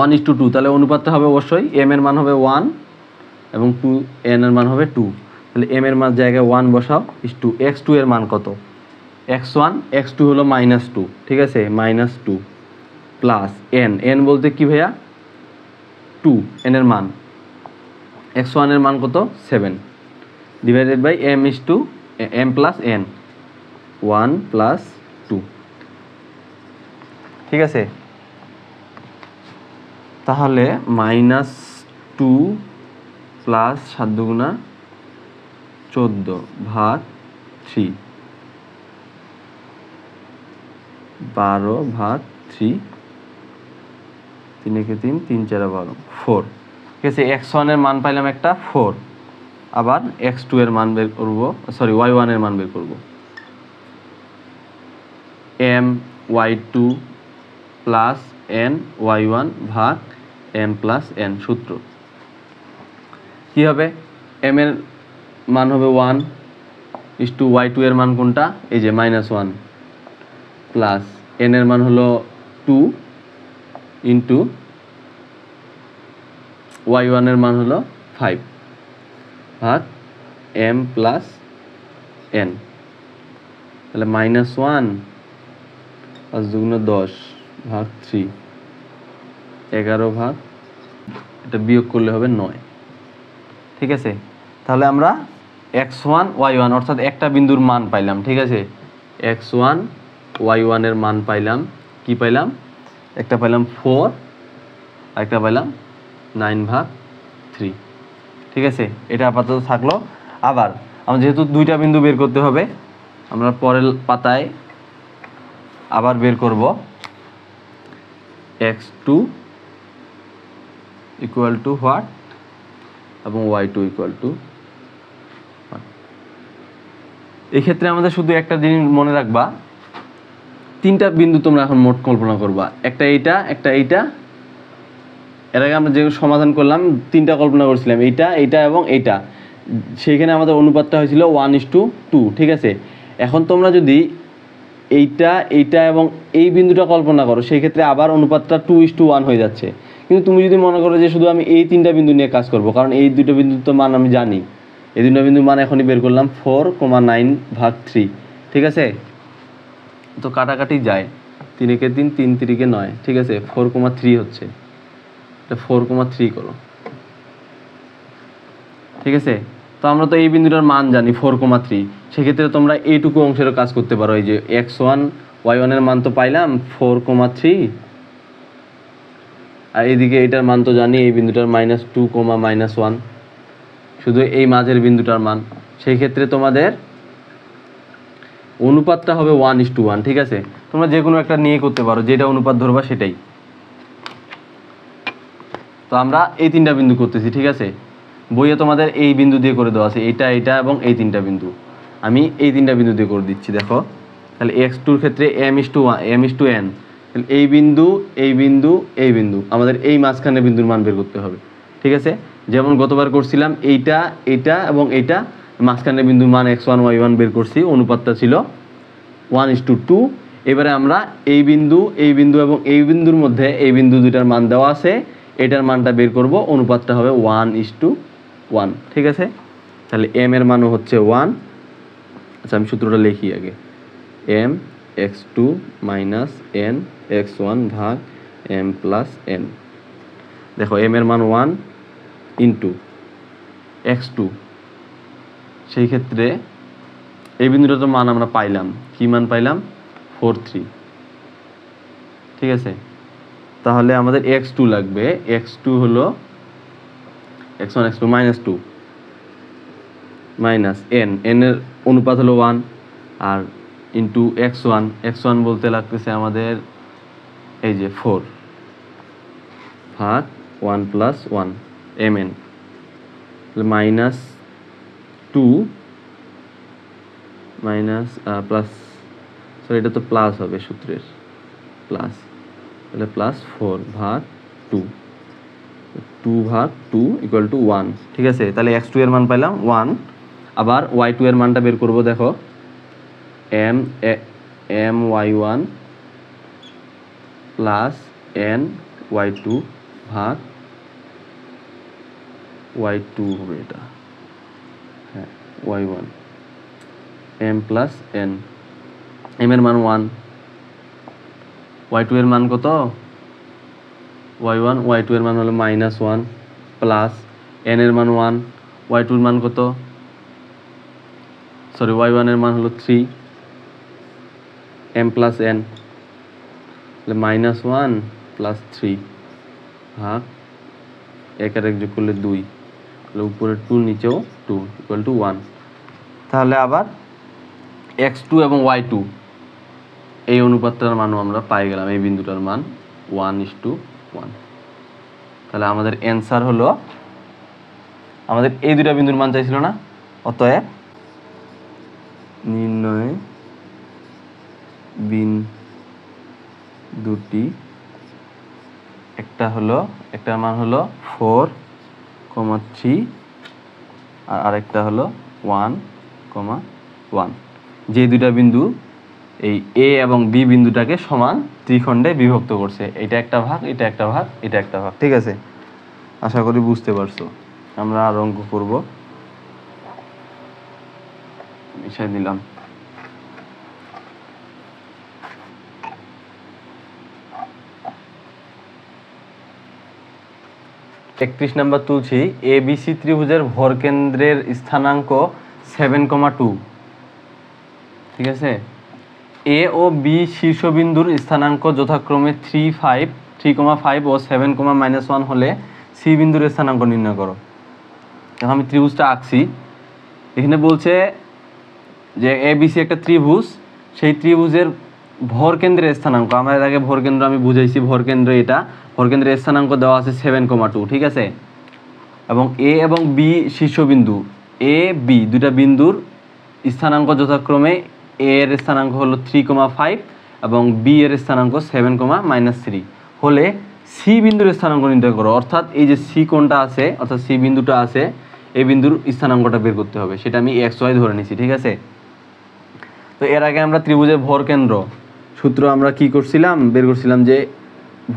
1:2, তাহলে অনুপাতটা হবে অবশ্যই m এর মান হবে 1 এবং 2 n এর মান হবে 2। তাহলে m এর মান জায়গায় 1 বসাও, * x2 এর মান কত, x1 x2 হলো -2, ঠিক আছে, -2 প্লাস n, n বলতে কি ভাইয়া 2, n এর মান, x1 এর মান কত 7, / m + n, 1 + 2, ঠিক আছে। তাহলে -2 + 7 × 14/3, 12/3, 3 × 3 = 3, 4 = 12, 4, ঠিক আছে। x1 এর মান পাইলাম একটা 4, আবার x2 এর মান বের করব, সরি y1 এর মান বের করব, m y2 + n y1 / m + n। সূত্র কি হবে, m এর মান হবে 1, y2 এর মান কোনটা, এই যে -1, প্লাস n এর মান হলো 2 y1 এর মান হলো 5 ভাগ m + n। তাহলে -1 5×10 ভাগ 3, 11 ভাগ, এটা বিয়োগ করলে হবে 9। ঠিক আছে, তাহলে আমরা x1 y1 অর্থাৎ একটা বিন্দুর মান পাইলাম। ঠিক আছে, x1 y1 এর মান পাইলাম। কি পাইলাম? একটা পাইলাম 4 আর একটা পাইলাম 9/3। ঠিক আছে, এটা আপাতত থাকলো। আবার আমরা যেহেতু দুইটা বিন্দু বের করতে হবে, আমরা পরের পাতায় আবার বের করব x2 ইকুয়াল টু হোয়াট এবং y2 ইকুয়াল টু হোয়াট। এক্ষেত্রে আমাদের শুধু একটা জিনিস মনে রাখবা, তিনটা বিন্দু তোমরা এখন মোট কল্পনা করবা, একটা এইটা, একটা এইটা। এর আগে আমরা যে সমাধান করলাম তিনটা কল্পনা করছিলাম, এইটা, এইটা এবং এইটা। সেইখানে আমাদের অনুপাতটা হয়েছিল 1:2। ঠিক আছে, এখন তোমরা যদি এইটা, এইটা এবং এই বিন্দুটা কল্পনা করো, সেই ক্ষেত্রে আবার অনুপাতটা 2:1 হয়ে যাচ্ছে। কিন্তু তুমি যদি মনে করো যে শুধু আমি এই তিনটা বিন্দু নিয়ে কাজ করব, কারণ এই দুটো বিন্দুর তো মান আমি জানি, এই দুটো বিন্দুর মান এখনই বের করলাম 4,9/3। ঠিক আছে, তো কাটাকাটি যায়, 3 × 3 = 3, 3 × 9। ঠিক আছে, 4,3 হচ্ছে, এটা 4,3 করো। ঠিক আছে, তো আমরা তো এই বিন্দুটার মান জানি 4,3। সেক্ষেত্রে তোমরা এইটুকু অংশেরও কাজ করতে পারো। এই যে x1 y1 এর মান তো পাইলাম 4,3, আর এইদিকে এটার মান তো জানি, এই বিন্দুটার -2, -1, শুধু এই মাঝের বিন্দুটার মান। সেই ক্ষেত্রে তোমাদের অনুপাতটা হবে 1:1। ঠিক আছে, তোমরা যে কোনো একটা নিয়ে করতে পারো, যেটা অনুপাত ধরবা সেটাই। তো আমরা এই তিনটা বিন্দু করতেছি। ঠিক আছে, বইয়ে তোমাদের এই বিন্দু দিয়ে করে দেওয়া আছে, এইটা, এইটা এবং এই তিনটা বিন্দু। আমি এই তিনটা বিন্দু দিয়ে করে দিচ্ছি। দেখো, তাহলে x2-র ক্ষেত্রে m:1, তাহলে এই বিন্দু, এই বিন্দু, এই বিন্দু, আমাদের এই মাঝখানে বিন্দুর মান বের করতে হবে। ঠিক আছে, যেমন গতবার করছিলাম এইটা, এইটা এবং এইটা, মাঝখানে বিন্দুর মান x1 y1 বের করছি, অনুপাতটা ছিল 1:2। এবারে আমরা এই বিন্দু, এই বিন্দু এবং এই বিন্দুর মধ্যে এই বিন্দু দুইটার মান দেওয়া আছে, এটার মানটা বের করব, অনুপাতটা হবে 1:1। ঠিক আছে, তাহলে m এর মানও হচ্ছে 1। আচ্ছা, আমি সূত্রটা লিখি আগে, m x2 - n x1 ভাগ m + n। দেখো, m এর মান 1 ইন্টু x2, সেই ক্ষেত্রে এই বিন্দুটার তো মান আমরা পাইলাম, কি মান পাইলাম? 4,3। ঠিক আছে, তাহলে আমাদের x2 লাগবে। x2 হলো x1 x2 -2 minus n, n এর অনুপাত হলো 1, আর ইন্টু x1 বলতে লাগতেছে আমাদের এই যে 4 ভাগ 1 + 1 mn, -2 মাইনাস প্লাস, সরি এটা তো প্লাস হবে সূত্রের, প্লাস, তাহলে +4 ভাগ 2, 2 ভাগ 2 = 1। ঠিক আছে, তাহলে x2 এর মান পাইলাম 1। আবার y2 এর মানটা বের করব। দেখো, my1 প্লাস n y2 ভাগ y2 হবে এটা, হ্যাঁ y1, m plus n, m এর মান 1, y2 এর মান কত? y1, y2 এর মান হলো -1 প্লাস n এর মান 1, y2 এর মান কত? সরি, y1 এর মান হলো 3, m প্লাস n, তাহলে -1 প্লাস 3 ভাগ 1 আর 1 যোগ করলে 2, তাহলে উপরে 2 নিচেও 2 = 1। তাহলে আবার x2 এবং y2 এই অনুপাতটার মানও আমরা পাই গেলাম, এই বিন্দুটার মান 1:1। তাহলে আমাদের অ্যান্সার হলো, আমাদের এই দুটা বিন্দুর মান চাইছিল না, অতএব নির্ণয় বিন্দুটি, একটার মান হলো 4,3 আর আরেকটা হলো 1,1। যে দুটা বিন্দু এই এ এবং বি বিন্দুটাকে সমান ত্রিখণ্ডে বিভক্ত করছে, এটা একটা ভাগ, এটা একটা ভাগ, এটা একটা ভাগ। ঠিক আছে, আশা করি বুঝতে পারছো। আমরা আর অঙ্ক করব, মিশাই দিলাম। 31 নাম্বার তুলছি, ABC ত্রিভুজের ভরকেন্দ্রের স্থানাঙ্ক 7,2। ঠিক আছে, এ ও বি শীর্ষবিন্দুর স্থানাঙ্ক যথাক্রমে 3,5 ও 7,-1 হলে সি বিন্দুর স্থানাঙ্ক নির্ণয় করো। এখন আমি ত্রিভুজটা আঁকছি। এখানে বলছে যে ABC একটা ত্রিভুজ, সেই ত্রিভুজের ভরকেন্দ্রের স্থানাঙ্ক, আমরা এর আগে ভরকেন্দ্র আমি বুঝাইছি, ভরকেন্দ্র এটা, ভরকেন্দ্রের স্থানাঙ্ক দেওয়া আছে 7,2। ঠিক আছে, এবং এ এবং বি শীর্ষবিন্দু, এ বি দুটা বিন্দুর স্থানাঙ্ক যথাক্রমে এ এর স্থানাঙ্ক হলো 3,5 এবং বি এর স্থানাঙ্ক 7,-3 হলে সি বিন্দুর স্থানাঙ্ক নির্ণয় করো। অর্থাৎ এই যে সি কোণটা আছে, অর্থাৎ সি বিন্দুটা আছে, এই বিন্দুর স্থানাঙ্কটা বের করতে হবে, সেটা আমি XY ধরে নিছি। ঠিক আছে, তো এর আগে আমরা ত্রিভুজের ভরকেন্দ্র সূত্র আমরা কি করছিলাম, বের করছিলাম যে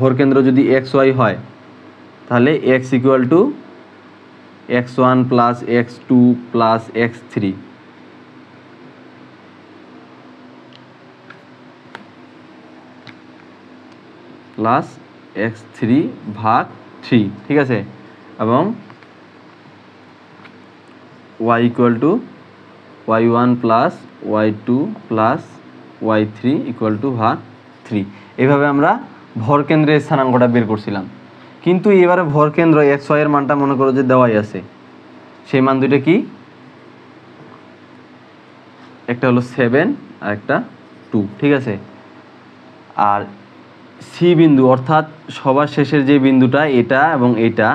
ভরকেন্দ্র যদি XY হয় তাহলে x = x1 + x2 + x3 plus x3/3। ঠিক আছে, এবং y = y1 + y2 + y3 =3। এইভাবে আমরা ভরকেন্দ্রের স্থানাঙ্কটা বের করছিলাম। কিন্তু এবারে ভরকেন্দ্র XY এর মানটা মনে করো যে দেওয়াই আছে, সেই মান দুইটা কি, একটা হলো 7 আর একটা 2। ঠিক আছে, আর সি বিন্দু অর্থাৎ সবার শেষের যে বিন্দুটা, এটা এবং এটা,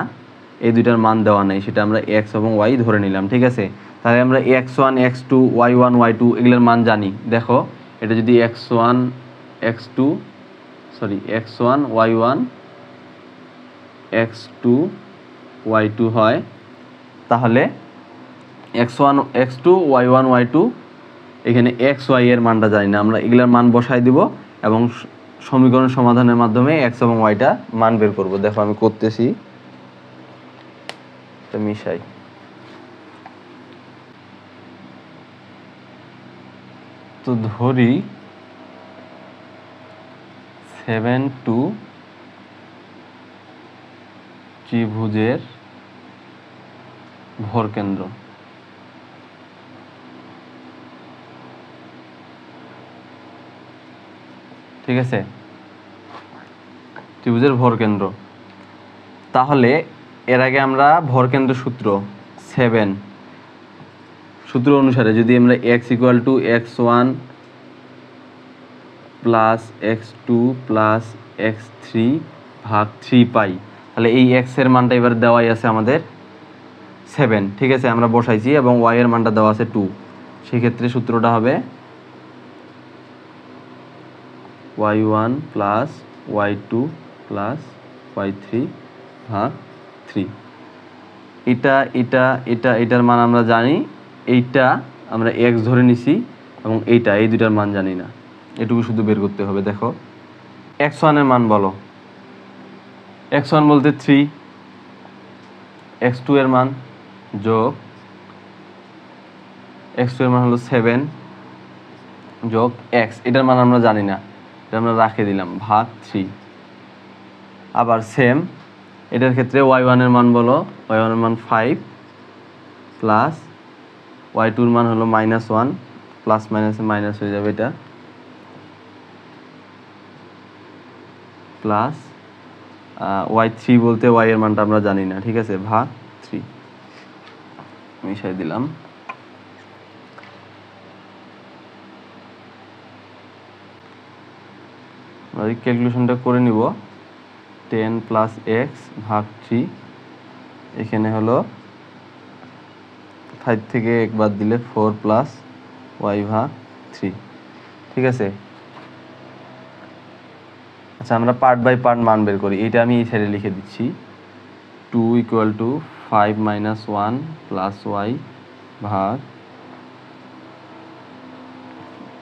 এই দুইটার মান দেওয়া নেই, সেটা আমরা x এবং y ধরে নিলাম। ঠিক আছে, তাহলে আমরা x1 x2 y1 y2 এগুলোর মান জানি। দেখো, এটা যদি x1 y1 x2 y2 হয়, তাহলে x1 x2 y1 y2, এখানে xy এর মানটা জানি না, আমরা এগুলোর মান বসাই দিব এবং সমীকরণ সমাধানের মাধ্যমে x এবং yটা মান বের করব। দেখো আমি করতেছি, এটা মিশাই। তো ধরি 7,2 ত্রিভুজের ভরকেন্দ্র। ঠিক আছে, ত্রিভুজের ভরকেন্দ্র। তাহলে এর আগে আমরা ভরকেন্দ্র সূত্র 7 সূত্র অনুসারে যদি আমরা x = x1 + x2 + x3/3 পাই, তাহলে এই x এর মানটা এবার দেওয়াই আছে আমাদের 7। ঠিক আছে, আমরা বসাইছি, এবং y এর মানটা দেওয়া আছে 2। সেক্ষেত্রে সূত্রটা হবে y1 + y2 + y3/3। এটার মান আমরা জানি, এইটা আমরা x ধরে নিছি, এবং এই দুটার মান জানি না, এটুকু শুধু বের করতে হবে। দেখো, x1 এর মান বলো, x1 বলতে 3, x2 এর মান যোগ x2 এর মান হলো 7 যোগ x, এটার মান আমরা জানি না, এটা আমরা রাখে দিলাম /3। আবার সেম এটার ক্ষেত্রে y1 এর মান বলো, y1 এর মান 5 প্লাস y2 এর মান হলো -1, প্লাস মাইনাসে মাইনাস হয়ে যাবে, এটা প্লাস y3 বলতে y এর মানটা আমরা জানি না। ঠিক আছে, /3 মিশাই দিলাম। আমরা ক্যালকুলেশনটা করে নিব। 10 + x/3, এখানে হলো 5 থেকে 1 বাদ দিলে 4 + y/3। ঠিক আছে, আচ্ছা আমরা পার্ট বাই পার্ট মান বের করি। এটা আমি এই সাইডে লিখে দিচ্ছি, 2 = 5 - 1 + y ভাগ,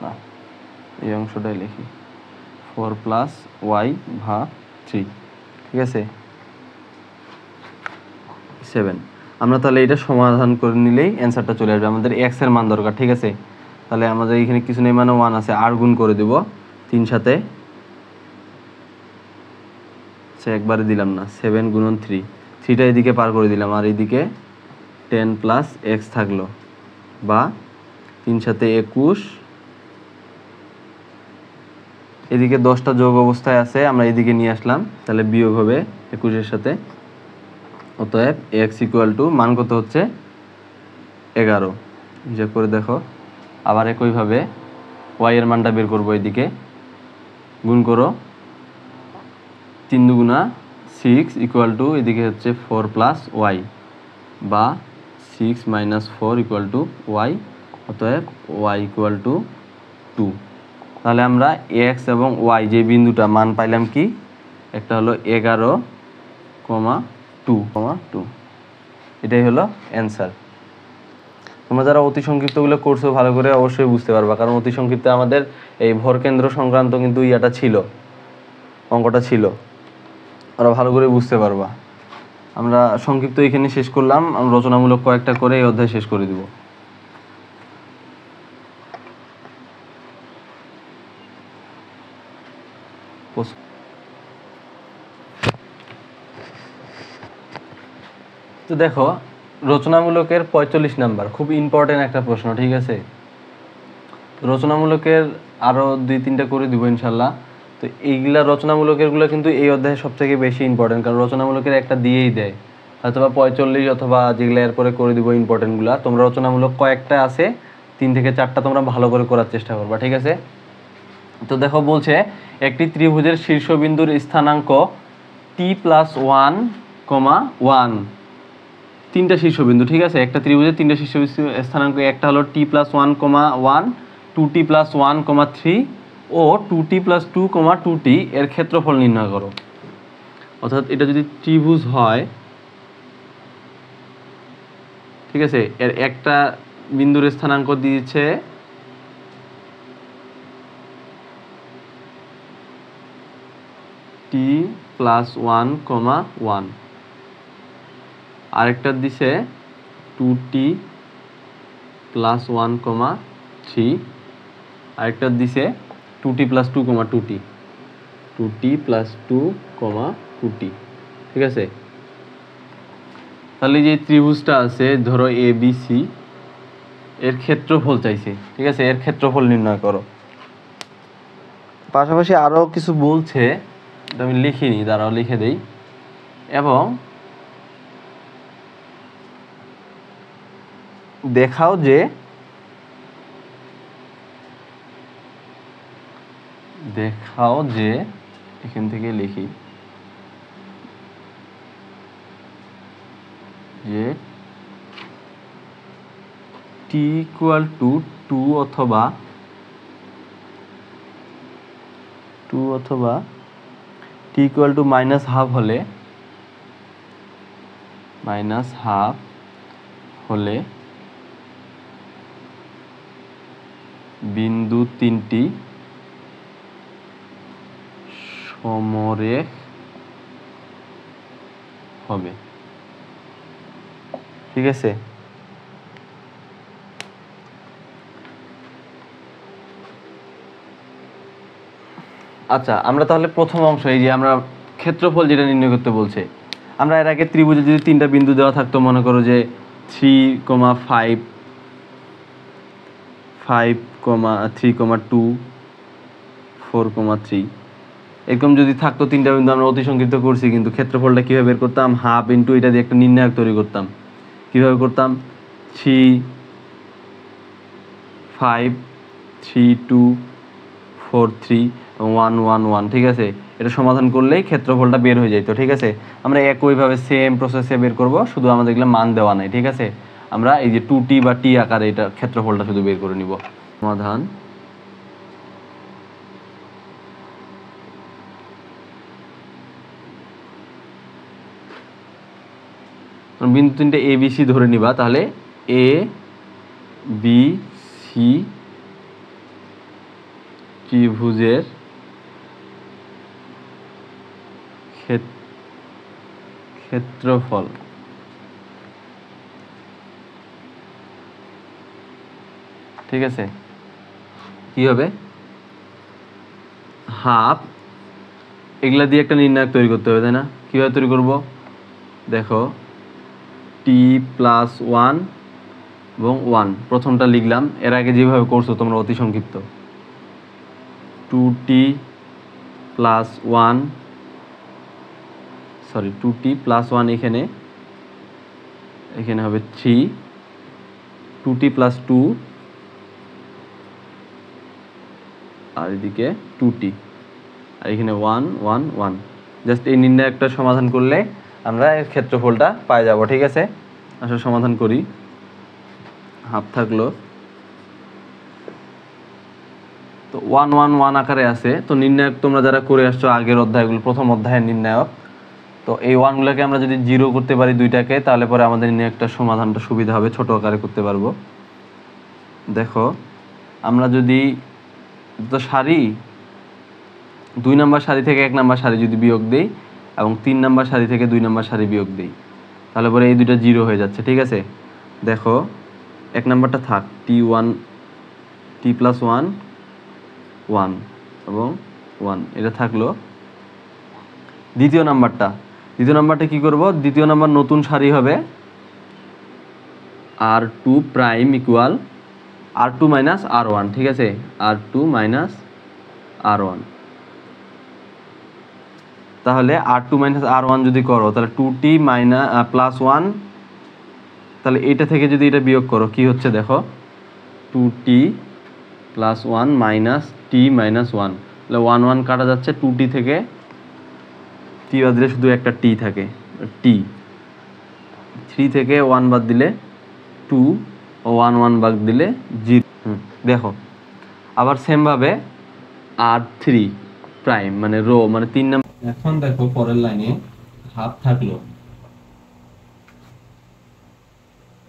না এই অংশটাই লিখি, 4 + y/3। ঠিক আছে, 7। আমরা তাহলে এটা সমাধান করে নিলেই অ্যান্সারটা চলে আসবে। আমাদের x এর মান দরকার। ঠিক আছে, তাহলে আমাদের এখানে কিছু নেই, মানে 1 আছে, আর গুণ করে দেব 3 সাথে, একবারে দিলাম না, 7 × 3, থ্রিটা এদিকে পার করে দিলাম, আর এদিকে 10 প্লাস এক্স থাকলো, বা 3 সাথে 21, এদিকে 10টা যোগ অবস্থায় আছে, আমরা এদিকে নিয়ে আসলাম, তাহলে বিয়োগ হবে 21-এর সাথে। অতএব এক্স ইকুয়াল টু মান কত হচ্ছে 11। হিসাব করে দেখো। আবার একইভাবে ওয়াই এর মানটা বের করবো, এদিকে গুণ করো, 3 দুগুণা 6 ইকুয়াল টু এদিকে হচ্ছে 4 প্লাস ওয়াই, বা 6 মাইনাস 4 ইকুয়াল টু ওয়াই। অতএব ওয়াই ইকুয়াল টু 2। তাহলে আমরা এক্স এবং ওয়াই যে বিন্দুটা মান পাইলাম কি, একটা হলো 11,2,2, এটাই হলো অ্যান্সার। তোমরা যারা অতি সংক্ষিপ্তগুলো করছো ভালো করে অবশ্যই বুঝতে পারবা, কারণ অতি সংক্ষিপ্তে আমাদের এই ভরকেন্দ্র সংক্রান্ত কিন্তু ইয়াটা ছিল, অঙ্কটা ছিল, ওরা ভালো করে বুঝতে পারবা। আমরা সংক্ষিপ্ত এখানে শেষ করলাম, আমরা রচনামূলক কয়েকটা করে এই অধ্যায় শেষ করে দিব। তো দেখো, রচনামূলকের 45 নাম্বার, খুব ইম্পর্টেন্ট একটা প্রশ্ন, ঠিক আছে। রচনামূলকের আরও 2-3টা করে দিব ইনশাল্লাহ। তো এইগুলা রচনামূলকেরগুলো কিন্তু এই অধ্যায়ে সবথেকে বেশি ইম্পর্টেন্ট, কারণ রচনামূলকের একটা দিয়েই দেয়, অথবা 45 অথবা যেগুলো এরপরে করে দিব ইম্পর্টেন্টগুলা। তোমরা রচনামূলক কয়েকটা আছে, 3 থেকে 4টা তোমরা ভালো করে করার চেষ্টা করবা, ঠিক আছে। তো দেখো বলছে, একটি ত্রিভুজের শীর্ষবিন্দুর স্থানাঙ্ক t+1,1, 3টা শীর্ষবিন্দু, ঠিক আছে। একটা ত্রিভুজের 3টা শীর্ষবিন্দু স্থানাঙ্ক, একটা হলো t+1,1, 2t+1,3 ও 2t+2,2t এর ক্ষেত্রফল নির্ণয় করো। অর্থাৎ এটা যদি ত্রিভুজ হয়, ঠিক আছে, এর একটা বিন্দুর স্থানাঙ্ক দিয়েছে t+1,1, আরেকটা দিছে 2t+1,3, আরেকটা দিছে 2t+2,2t, 2t+2,2t, ঠিক আছে। তাহলে যে ত্রিভুজটা আছে ধরো এ বি সি, এর ক্ষেত্রফল চাইছে, ঠিক আছে, এর ক্ষেত্রফল নির্ণয় করো। পাশাপাশি আরো কিছু বলছে, আমি লিখিনি, দাঁড়াও লিখে দেই। এবং দেখাও যে এখান থেকে লিখি যে t ইকুয়াল টু 2 অথবা t ইকুয়াল টু -½ হলে, -½ হলে বিন্দু 3টি সমরেখ হবে, ঠিক আছে। আচ্ছা, আমরা তাহলে প্রথম অংশ, এই যে আমরা ক্ষেত্রফল যেটা নির্ণয় করতে বলছে, আমরা এর আগে ত্রিভুজে যদি 3টা বিন্দু দেওয়া থাকতো, মনে করো যে 3,5, 5,3,2, 4,3, এরকম যদি থাকতো 3টা বিন্দু, আমরা অতি সংক্ষিপ্ত করছি, কিন্তু ক্ষেত্রফলটা কীভাবে বের করতাম, হাফ ইন্টু এটা দিয়ে একটা নির্ণায়ক তৈরি করতাম। কীভাবে করতাম, 3, 5, 3, 2, 4, 3 এবং 1, 1, 1, ঠিক আছে। এটা সমাধান করলেই ক্ষেত্রফলটা বের হয়ে যেত, ঠিক আছে। আমরা একইভাবে সেম প্রসেসে বের করব, শুধু আমাদের এগুলো মান দেওয়া নাই, ঠিক আছে। আমরা এই যে 2t বা t আকারে এটা ক্ষেত্রফলটা শুধু বের করে নিব। সমাধান। বিন্দু 3টে এ বি সি ধরে নিবা, তাহলে এ বি সি ত্রিভুজের ক্ষেত্রফল, ঠিক আছে, কি হবে, হাফ, এগুলা দিয়ে একটা নির্ণায়ক তৈরি করতে হবে, তাই না। কিভাবে তৈরি করব, দেখো টি প্লাস ওয়ান এবং ওয়ান, প্রথমটা লিখলাম, এর আগে যেভাবে করছো তোমরা অতি সংক্ষিপ্ত। 2t plus one, sorry 2t plus one, এখানে হবে 3, 2t প্লাস টু, আর এদিকে 2t, আর এখানে 1 1 1। জাস্ট এই নির্ণয় একটা সমাধান করলে আমরা এর ক্ষেত্রফলটা পাই যাব। ঠিক আছে, আসলে সমাধান করি। হাফ থাকলো, তো 1 1 1 আকারে আছে। তো নির্ণায়ক তোমরা যারা করে আসছো আগের অধ্যায়গুলো, প্রথম অধ্যায়ের নির্ণায়ক, তো এই ওয়ানগুলোকে আমরা যদি জিরো করতে পারি দুইটাকে, তাহলে পরে আমাদের নির্ণায়কটা সমাধানটা সুবিধা হবে, ছোট আকারে করতে পারবো। দেখো আমরা যদি তো সারি 2 নম্বর সারি থেকে 1 নম্বর সারি যদি বিয়োগ দেই, এবং 3 নম্বর সারি থেকে 2 নম্বর সারি বিয়োগ দেই, তাহলে পরে এই দুইটা জিরো হয়ে যাচ্ছে। ঠিক আছে, দেখো 1 নম্বরটা থাক, t1, t প্লাস ওয়ান, 1 এবং 1, এটা থাকলো। দ্বিতীয় নাম্বারটা কি করব? দ্বিতীয় নাম্বার নতুন সারি হবে r2 prime equal r2 minus r1। ঠিক আছে, r2 মাইনাস r1, তাহলে r2 মাইনাস r1 যদি করো, তাহলে 2t মাইনাস প্লাস 1, তাহলে এটা থেকে যদি এটা বিয়োগ করো কি হচ্ছে দেখো, 2t plus 1 minus t minus 1, তাহলে 1 1 কাটা যাচ্ছে, 2t থেকে t বাদ দিলে শুধু একটা t থাকে, t। 3 থেকে 1 বাদ দিলে 2, ও 1 1 বাদ দিলে 0। দেখো আবার সেমভাবে r3 প্রাইম মানে রো মানে 3 নম্বর। এখন দেখো পরের লাইনে হাফ থাকলো,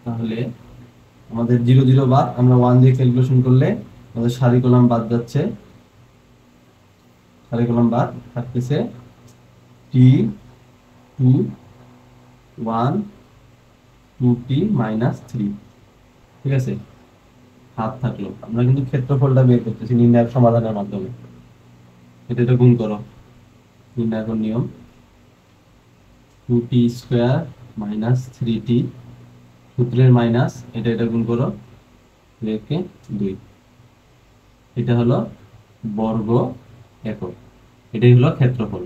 তাহলে আমাদের 0 0 বাদ, আমরা 1 দিয়ে ক্যালকুলেশন করলে আমাদের সারি কলাম বাদ যাচ্ছে, সারি কলাম বাদ থাকতেছে t 2 1 2t মাইনাস 3। ঠিক আছে, হাফ থাকলো। আমরা কিন্তু ক্ষেত্রফলটা বের করতেছি নির্ণায়ক সমাধানের মাধ্যমে। এটা গুণ করো, নির্ণায়কের নিয়ম, 2t স্কয়ার মাইনাস 3t, সূত্রের মাইনাস, এটা গুণ করো, লেখে 2। এটা হলো বর্গ একক, এটাই হলো ক্ষেত্রফল।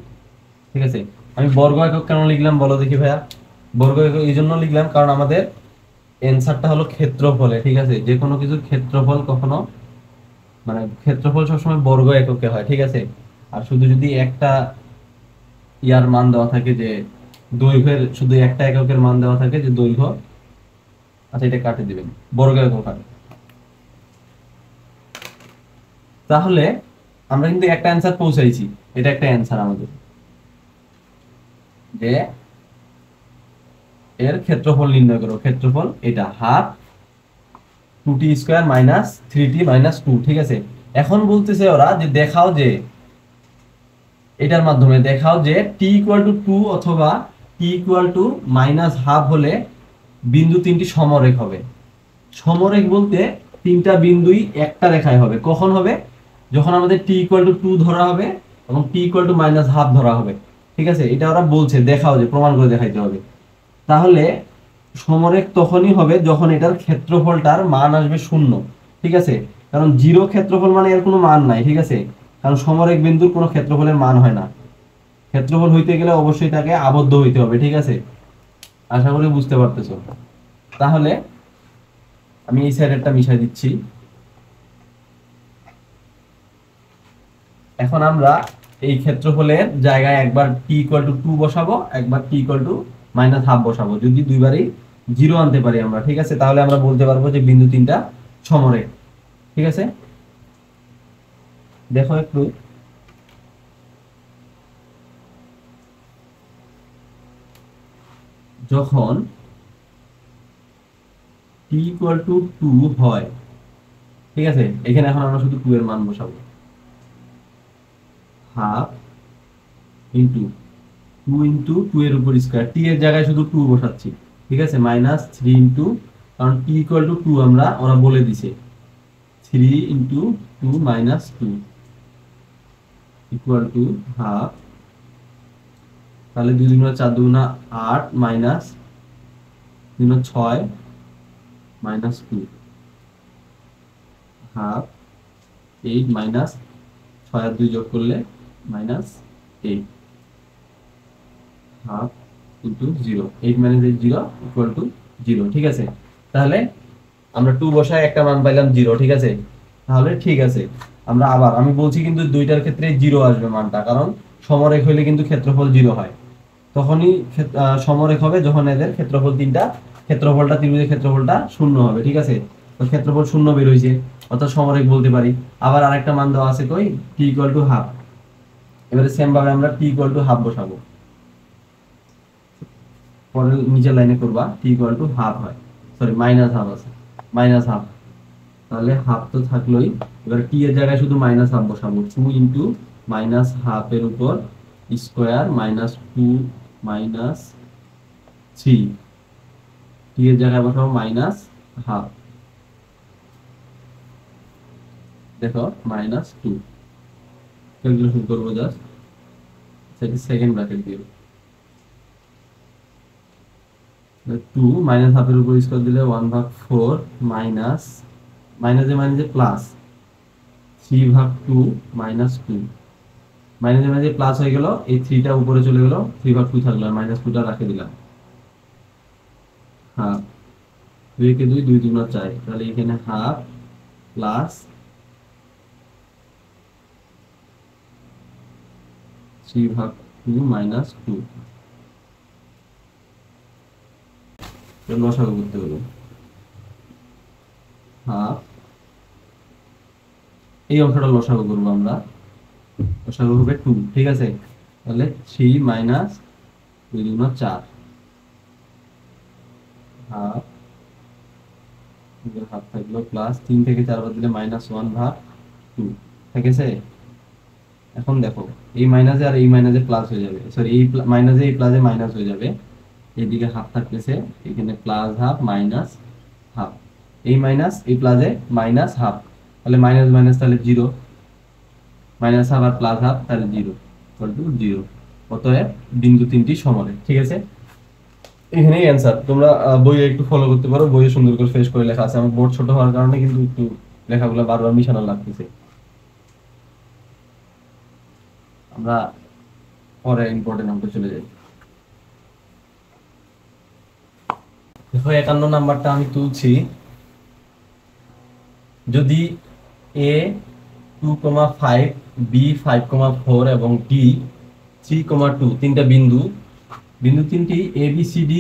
ঠিক আছে, আমি বর্গ একক কেন লিখলাম বলো দেখি ভাইয়া? বর্গ একক এই জন্য লিখলাম কারণ আমাদের অ্যানসারটা হলো ক্ষেত্রফলে। ঠিক আছে, যে কোনো কিছুর ক্ষেত্রফল কখনো মানে ক্ষেত্রফল সবসময় বর্গ এককে হয়। ঠিক আছে, আর শুধু যদি একটা ইয়ার মান দেওয়া থাকে, যে দৈর্ঘ্যের শুধু একটা এককের মান দেওয়া থাকে, যে দৈর্ঘ্য, আচ্ছা এটা কাটে দিবেন, বর্গ একক হয়। তাহলে আমরা কিন্তু একটা অ্যানসার পৌঁছাইছি, এটা একটা অ্যানসার আমাদের, যে এর ক্ষেত্রফল নির্ণয় করো। ক্ষেত্রফল এটা half 2t square minus 3t minus 2। ঠিক আছে, এখন বলতেছে ওরা যে দেখাও যে এটার মাধ্যমে দেখাও যে t ইকুয়াল টু 2 অথবা t equal to minus half হলে বিন্দু তিনটি সমরেখ হবে। সমরেখ বলতে তিনটা বিন্দুই একটা রেখায় হবে। কখন হবে? যখন আমাদের t ইকুয়াল টু 2 ধরা হবে এবং t equal to minus half ধরা হবে। ঠিক আছে, এটা ওরা বলছে দেখাও, যে প্রমাণ করে দেখাইতে হবে। তাহলে সমরেখ তখনই হবে যখন এটার ক্ষেত্রফলটার মান আসবে 0। ঠিক আছে, কারণ 0 ক্ষেত্রফল মানে এর কোনো মান নাই। ঠিক আছে, কারণ সমরেখ বিন্দুর কোনো ক্ষেত্রফলের মান হয় না। ক্ষেত্রফল হইতে গেলে অবশ্যই তাকে আবদ্ধ হইতে হবে। ঠিক আছে, আশা করি বুঝতে পারতেছো। তাহলে আমি এই সাইডেরটা মিশাই দিচ্ছি। এখন আমরা এই ক্ষেত্রফলের জায়গায় একবার t ইকুয়াল টু 2 বসাবো, একবার t equal to minus half বসাবো। যদি দুইবারই 0 আনতে পারি আমরা, ঠিক আছে, তাহলে আমরা বলতে পারবো যে বিন্দু তিনটা সমরেখ। ঠিক আছে, দেখো একটু, যখন t ইকুয়াল টু 2 হয়, ঠিক আছে, এখানে এখন আমরা শুধু 2 এর মান বসাবো, হাফ ইনটু 2 ইনটু 2 এর উপর স্কয়ার, t এর জায়গায় শুধু 2 বসাচ্ছি। ঠিক আছে, মাইনাস 3 ইনটু, কারণ t ইকুয়াল টু 2 আমরা ওরা বলে দিছে, 3 into 2 minus 2 equal to half, তাহলে 2 দুগুণা 4 দুগুণা 8 মাইনাস 2 দুগুণা 6 মাইনাস 2 হাফ 8 মাইনাস 6 আর 2 যোগ করলে minus 8 half into 0 8 minus 8 0 equal to 0 ঠিক আছে। তাহলে আমরা 2 বসায় একটা মান পাইলাম 0 ঠিক আছে। তাহলে ঠিক আছে, আমরা আবার আমি বলছি কিন্তু দুইটার ক্ষেত্রে 0 আসবে মানটা, কারণ সমরেখ হইলে কিন্তু ক্ষেত্রফল 0 হয়। তখনই সমরেখ হবে যখন এদের ক্ষেত্রফল তিনটা, ক্ষেত্রফলটা ত্রিভুজের ক্ষেত্রফলটা 0 হবে ঠিক আছে। তো ক্ষেত্রফল 0 বের হইছে, অর্থাৎ সমরেখ বলতে পারি। আবার আরেকটা মান দেওয়া আছে কই, t ইকুয়াল টু হাফ। এবারে সেম ভাবে আমরা t ইকুয়াল টু হাফ বসাবো, পরে নিচের লাইনে করবা t ইকুয়াল টু হাফ হয়, সরি মাইনাস হাফ আছে, মাইনাস হাফ। তাহলে হাফ তো থাকলোই, এবার t এর জায়গায় শুধু মাইনাস হাফ বসাবো, 2 ইনটু মাইনাস হাফ এর উপর স্কয়ার মাইনাস 2 মাইনাস 3, t এর জায়গায় বসাবো মাইনাস হাফ, দেখো মাইনাস 2 ক্যালকুলেশন করবো জাস্ট, সেটা সেকেন্ড ব্র্যাকেট দিও, 2 মাইনাস হাফ এর উপর স্কয়ার দিলে 1/4 মাইনাস মাইনাসে মাইনাসে প্লাস 3/2 মাইনাস 2, মাইনাসে মাইনাসে প্লাস হয়ে গেল, এই 3 টা উপরে চলে গেল, 3/2 থাকলো, মাইনাস 2 টা রাখে দিলাম, হাফ 2 কে 2 2 দুগুণা 4, তাহলে এখানে হাফ প্লাস 3/2 মাইনাস 2, লসাগু করতে হলো হাফ, এই অংশটা লসাগু করবো আমরা, লসাগু হবে 2 ঠিক আছে। তাহলে 3 মাইনাস 2 দুগুণা 4 হাফ, হাফ থাকলো প্লাস 3 থেকে 4 বাদ দিলে মাইনাস 1/2 ঠিক আছে। এখন দেখো এই মাইনাসে আর এই মাইনাসে প্লাস হয়ে যাবে, সরি এই মাইনাসে এই প্লাসে মাইনাস হয়ে যাবে, এইদিকে হাফ থাকতেছে, এখানে প্লাস হাফ মাইনাস হাফ, এই মাইনাস এই প্লাসে মাইনাস হাফ, তাহলে মাইনাস মাইনাস তাহলে 0, মাইনাস হাফ আর প্লাস হাফ তাহলে 0 ইকুয়াল টু 0। অতএব বিন্দু তিনটি সমান ঠিক আছে। এখানেই অ্যানসার। তোমরা বইয়ে একটু ফলো করতে পারো, বইয়ে সুন্দর করে ফেস করে লেখা আছে, আমার বোর্ড ছোট হওয়ার কারণে কিন্তু একটু লেখাগুলো বারবার মিশানো লাগতেছে। আমরা পরে ইম্পর্টেন্ট অঙ্কে চলে যাই। দেখো 51 নাম্বারটা আমি তুলছি, যদি a 2,5 b 5,4 এবং d 3,2 তিনটা বিন্দু তিনটি a b c d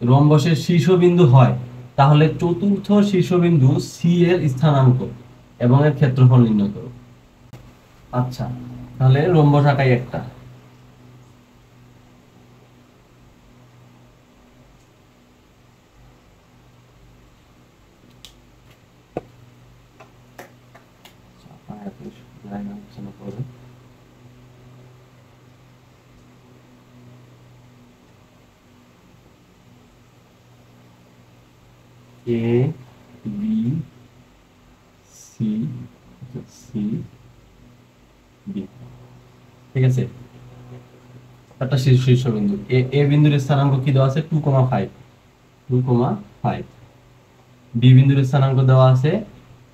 রম্বসের শীর্ষবিন্দু হয়, তাহলে চতুর্থ শীর্ষবিন্দু c এর স্থানাঙ্ক এবং এর ক্ষেত্রফল নির্ণয় করো। আচ্ছা, তাহলে রম্বস আঁকাই একটা, A B C C B ঠিক আছে। একটা শীর্ষবিন্দু এ বিন্দুর স্থানাঙ্ক কি দেওয়া আছে 2,5 বি বিন্দুর স্থানাঙ্ক দেওয়া আছে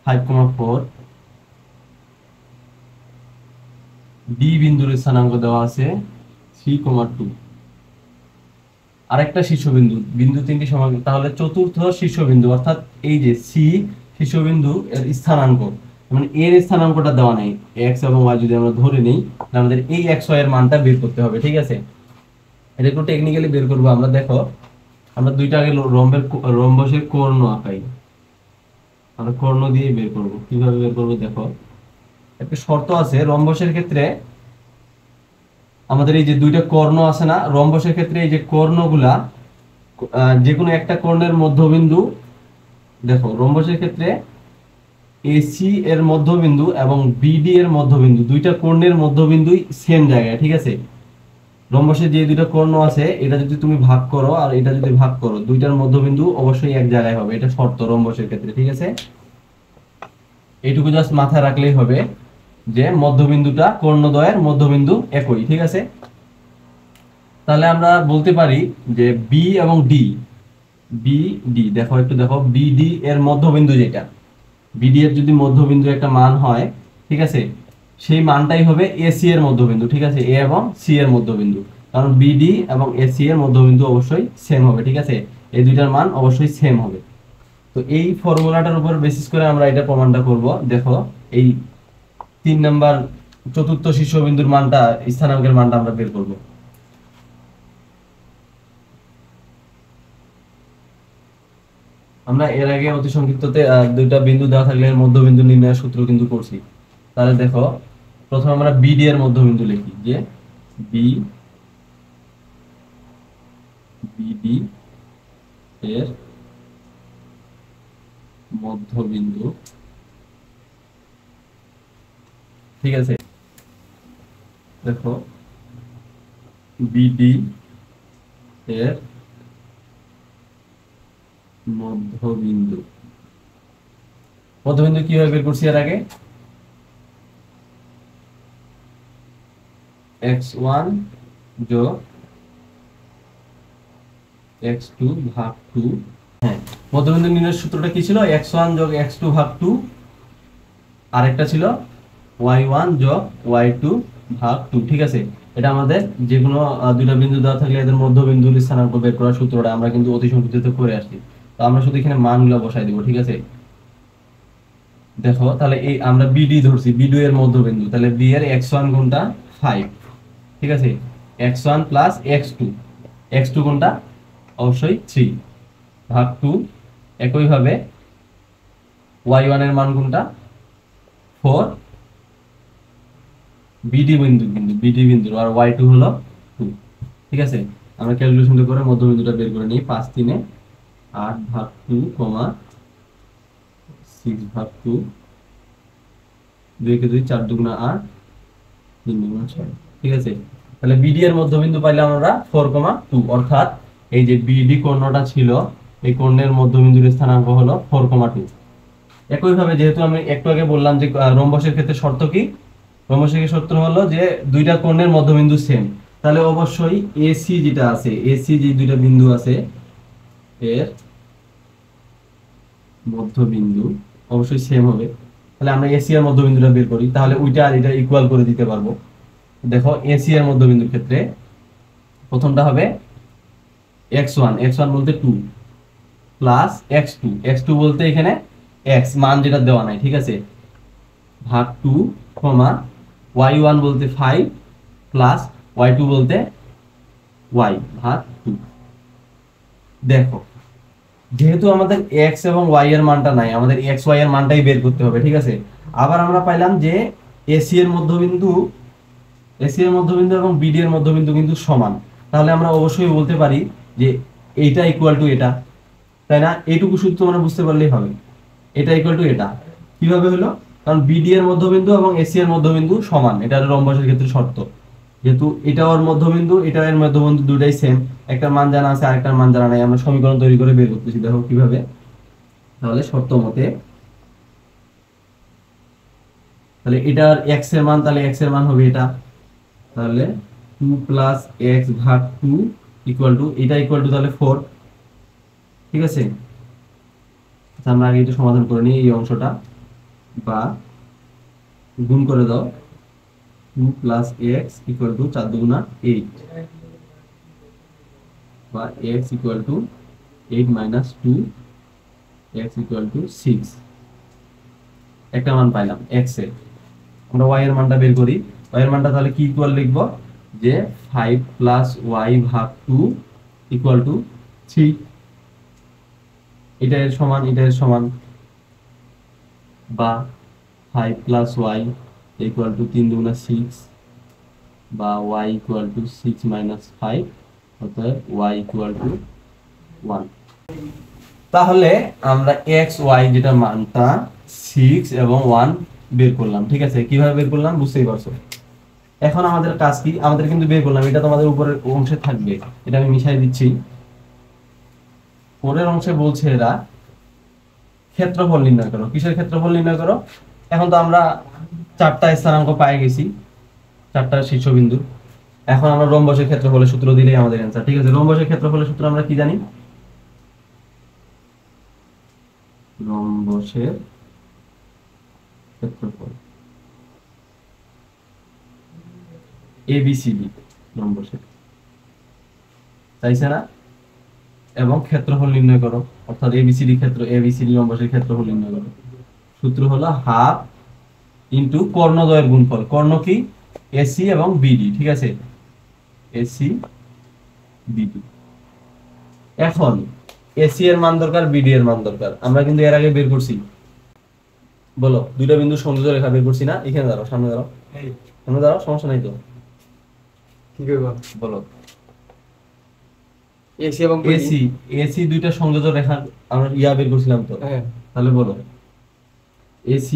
5,4, ডি বিন্দুর স্থানাঙ্ক দেওয়া আছে 3,2, আরেকটা শীর্ষবিন্দু, বিন্দু তিনটি সমান, তাহলে চতুর্থ শীর্ষবিন্দু অর্থাৎ এই যে সি শীর্ষবিন্দু এর স্থানাঙ্ক, মানে এর স্থানাঙ্কটা দেওয়া নাই, এক্স এবং ওয়াই যদি আমরা ধরে নেই, আমাদের এই এক্স ওয়াই এর মানটা বের করতে হবে ঠিক আছে। এটা একটু টেকনিক্যালি বের করব আমরা। দেখো আমরা দুইটা আগে রম্বসের কর্ণ আঁকাই, আমরা কর্ণ দিয়ে বের করব। কিভাবে বের করব দেখো, একটা শর্ত আছে রম্বসের ক্ষেত্রে, আমাদের এই যে দুইটা কর্ণ আছে না রম্বসের ক্ষেত্রে, এই যে কর্ণগুলা যে কোনো একটা কর্ণের মধ্যবিন্দু, দেখো রম্বসের ক্ষেত্রে এসি এর মধ্যবিন্দু এবং বিডি এর মধ্যবিন্দু, দুইটা কর্ণের মধ্যবিন্দুই সেম জায়গায় ঠিক আছে। রম্বসের যে দুইটা কর্ণ আছে এটা যদি তুমি ভাগ করো আর এটা যদি ভাগ করো, দুইটার মধ্যবিন্দু অবশ্যই এক জায়গায় হবে, এটা শর্ত রম্বসের ক্ষেত্রে ঠিক আছে। এইটুকু জাস্ট মাথায় রাখলেই হবে যে মধ্যবিন্দুটা কর্ণদ্বয়ের মধ্যবিন্দু একই ঠিক আছে। তাহলে আমরা বলতে পারি যে বি এবং ডি, বি ডি দেখো, একটু দেখো, বিডি এর মধ্যবিন্দু যেটা, বিডি এর যদি মধ্যবিন্দু একটা মান হয়, ঠিক আছে, সেই মানটাই হবে এসি এর মধ্যবিন্দু, ঠিক আছে, এ এবং সি এর মধ্যবিন্দু, কারণ বিডি এবং এসি এর মধ্যবিন্দু অবশ্যই সেম হবে, ঠিক আছে, এই দুইটার মান অবশ্যই সেম হবে। তো এই ফর্মুলাটার উপর বেসিস করে আমরা এটা প্রমাণটা করব। দেখো এই 3 নাম্বার চতুর্থ শীর্ষবিন্দুর মানটা, স্থানাঙ্কের মানটা আমরা বের করব। আমরা এর আগে অতি সংক্ষিপ্ততে দুইটা বিন্দু দেওয়া থাকলে এর মধ্যবিন্দু নির্ণয়ের সূত্র কিন্তু করছি। তাহলে দেখো প্রথমে আমরা বিডি এর মধ্যবিন্দু লিখি, যে বি বিডি এর মধ্যবিন্দু, ঠিক আছে, দেখো বিডি এর মধ্যবিন্দু, মধ্যবিন্দু কিভাবে বের করছি এর আগে, x1 যোগ x2 ভাগ 2। হ্যাঁ, মধ্যবিন্দু নির্ণয়ের সূত্রটা কি ছিল, x1 যোগ x2 ভাগ 2, আরেকটা ছিল y1 যোগ y2 ভাগ 2, ঠিক আছে। এটা আমাদের যে কোনো দুইটা বিন্দু দেওয়া থাকলে এদের মধ্যবিন্দুর স্থানাঙ্ক বের করার সূত্রটা আমরা কিন্তু অতি সংক্ষিপ্ত করে আসছি। তো আমরা শুধু এখানে মানগুলো বসাই দিব, ঠিক আছে। দেখো তাহলে এই আমরা বিডি ধরছি, বিডি এর মধ্যবিন্দু, তাহলে বি এর x1 কোনটা 5, ঠিক আছে, x1 প্লাস x2, x2 কোনটা অবশ্যই 3 ভাগ 2, একইভাবে y1 এর মান কোনটা 4, বিডি বিন্দু কিন্তু বিডি বিন্দু, আর y2 হলো 2, ঠিক আছে। আমরা ক্যালকুলেশন করে মধ্যবিন্দুটা বের করে নিই, 5 3 8 ভাগ 2, 6 ভাগ 2, 2 কে 2 4 দুগুণা 8, 3 দুগুণা 6, ঠিক আছে। তাহলে বিডি এর মধ্যবিন্দু পাইলাম আমরা 4,2, অর্থাৎ এই যে বিডি কোণটা ছিল, এই কোণের মধ্যবিন্দুর স্থানাঙ্ক হলো 4,2। একইভাবে যেহেতু আমি একটু আগে বললাম যে রম্বসের ক্ষেত্রে শর্ত কি, রম্বসের শর্ত হলো যে দুইটা কোণের মধ্যবিন্দু সেম, তাহলে অবশ্যই এসি যেটা আছে, এসি যে দুইটা বিন্দু আছে এর মধ্যবিন্দু অবশ্যই সেম হবে। তাহলে আমরা এসি এর মধ্যবিন্দুটা বের করি, তাহলে ওইটা আর এটা ইকুয়াল করে দিতে পারবো। দেখো এসি এর মধ্যবিন্দুর ক্ষেত্রে প্রথমটা হবে x1, x1 বলতে 2 প্লাস x2, x2 বলতে এখানে x মান যেটা দেওয়া নাই, ঠিক আছে, ভাগ 2, y1 বলতে 5 প্লাস y2 বলতে y ভাগ 2। দেখো যেহেতু আমাদের x এবং y এর মানটা নাই, আমাদের x y এর মানটাই বের করতে হবে, ঠিক আছে। আবার আমরা পাইলাম যে এসি এর মধ্যবিন্দু, এসি এর মধ্যবিন্দু এবং বিডি এর মধ্যবিন্দু কিন্তু সমান, তাহলে আমরা অবশ্যই বলতে পারি যে এইটা ইকুয়াল টু এটা, তাই না? এইটুকু সূত্র আমরা বুঝতে পারলেই হবে, এটা ইকুয়াল টু এটা। কিভাবে হলো, কারণ বিডি এর মধ্যবিন্দু এবং এসি এর মধ্যবিন্দু সমান, এটা রম্বসের ক্ষেত্রে শর্ত, যেহেতু এটা ওর মধ্যবিন্দু, এটা এর মধ্যবিন্দু, দুটাই সেম, একটা মান জানা আছে আরেকটার মান জানা নাই, আমরা সমীকরণ তৈরি করে বের করতেছি, দেখো কিভাবে। তাহলে শর্ত মতে, তাহলে এটার x এর মান, তাহলে x এর মান হবে এটা, তাহলে 2 প্লাস x ভাগ 2 ইকুয়াল টু, এটা ইকুয়াল টু তাহলে 4, ঠিক আছে। আচ্ছা আমরা আগে এটা সমাধান করে নিই, এই অংশটা, বা গুণ করে দাও, 2 প্লাস x ইকুয়াল টু 4 দুগুণা 8, বা x equal to 8 minus 2, x equal to 6, একটা মান পাইলাম x এর। আমরা y এর মানটা বের করি, y এর মানটা তাহলে কি ইকুয়াল লিখবো, যে 5 প্লাস y ভাগ 2 ইকুয়াল টু 3, এটা এর সমান, এটা এর সমান, বা 5 প্লাস y ইকুয়াল টু 3 দুগুণা 6, বা y ইকুয়াল টু 6 মাইনাস 5, অর্থাৎ y ইকুয়াল টু 1। তাহলে আমরা x y যেটা মানটা 6 এবং 1 বের করলাম, ঠিক আছে। কিভাবে বের করলাম বুঝতেই পারছো। এখন আমাদের কাজ কি, আমাদের কিন্তু বের করলাম, এটা তোমাদের উপরের অংশে থাকবে, এটা আমি মিশাই দিচ্ছি। পরের অংশে বলছে এরা ক্ষেত্রফল নির্ণয় করো। কিসের ক্ষেত্রফল নির্ণয় করো? এখন তো আমরা চারটা স্থানাঙ্ক পেয়ে গেছি, চারটা শীর্ষবিন্দু। এখন আমরা রম্বসের ক্ষেত্রফলের সূত্র দিলেই আমাদের অ্যান্সার। ঠিক আছে, রম্বসের ক্ষেত্রফলের সূত্র আমরা কি জানি? রম্বসের ক্ষেত্রফল ABCD রম্বসের, তাইছে না? এবং ক্ষেত্রফল নির্ণয় করো, অর্থাৎ ABCD রম্বসের ক্ষেত্রফল নির্ণয় করো। সূত্র হলো হাফ ইনটু কর্ণদ্বয়ের গুণফল। কর্ণ কি? AC এবং BD। ঠিক আছে, AC BD। এখন AC এর মান দরকার, BD এর মান দরকার। আমরা কিন্তু এর আগে বের করছি, বলো, দুইটা বিন্দু সংযোজক রেখা বের করছি না? এখানে দাঁড়াও, সামনে দাঁড়াও, সামনে দাঁড়াও, সমস্যা নাই তো। কি করব? বলো। AC এবং BD, AC দুইটা সংযোজক রেখা আমরা ইয়া বের করছিলাম তো। হ্যাঁ, তাহলে বলো, AC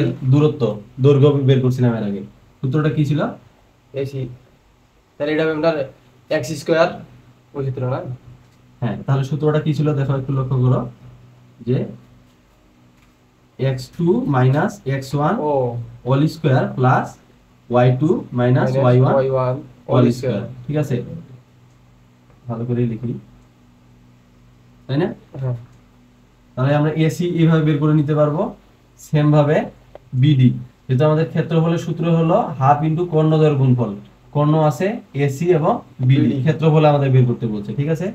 এর দূরত্ব, দৈর্ঘ্য বের করছিলাম এর আগে। সূত্রটা কি ছিল? AC, তাহলে এটা হবে আপনার x স্কয়ার, ওই সূত্র না? হ্যাঁ, তাহলে সূত্রটা কি ছিল দেখো, একটু লক্ষ্য করো, যে x2 minus x1 ও all square plus y2 minus y1 y1 all square। ঠিক আছে, ভালো করে লিখি, তাই না? হ্যাঁ, তাহলে আমরা AC এইভাবে বের করে নিতে পারবো। সেম ভাবে BD, যেহেতু আমাদের ক্ষেত্রফলের সূত্র হলো হাফ ইনটু কর্ণদ্বয়ের গুণফল। কর্ণ আছে AC এবং BD, ক্ষেত্রফল আমাদের বের করতে বলছে। ঠিক আছে,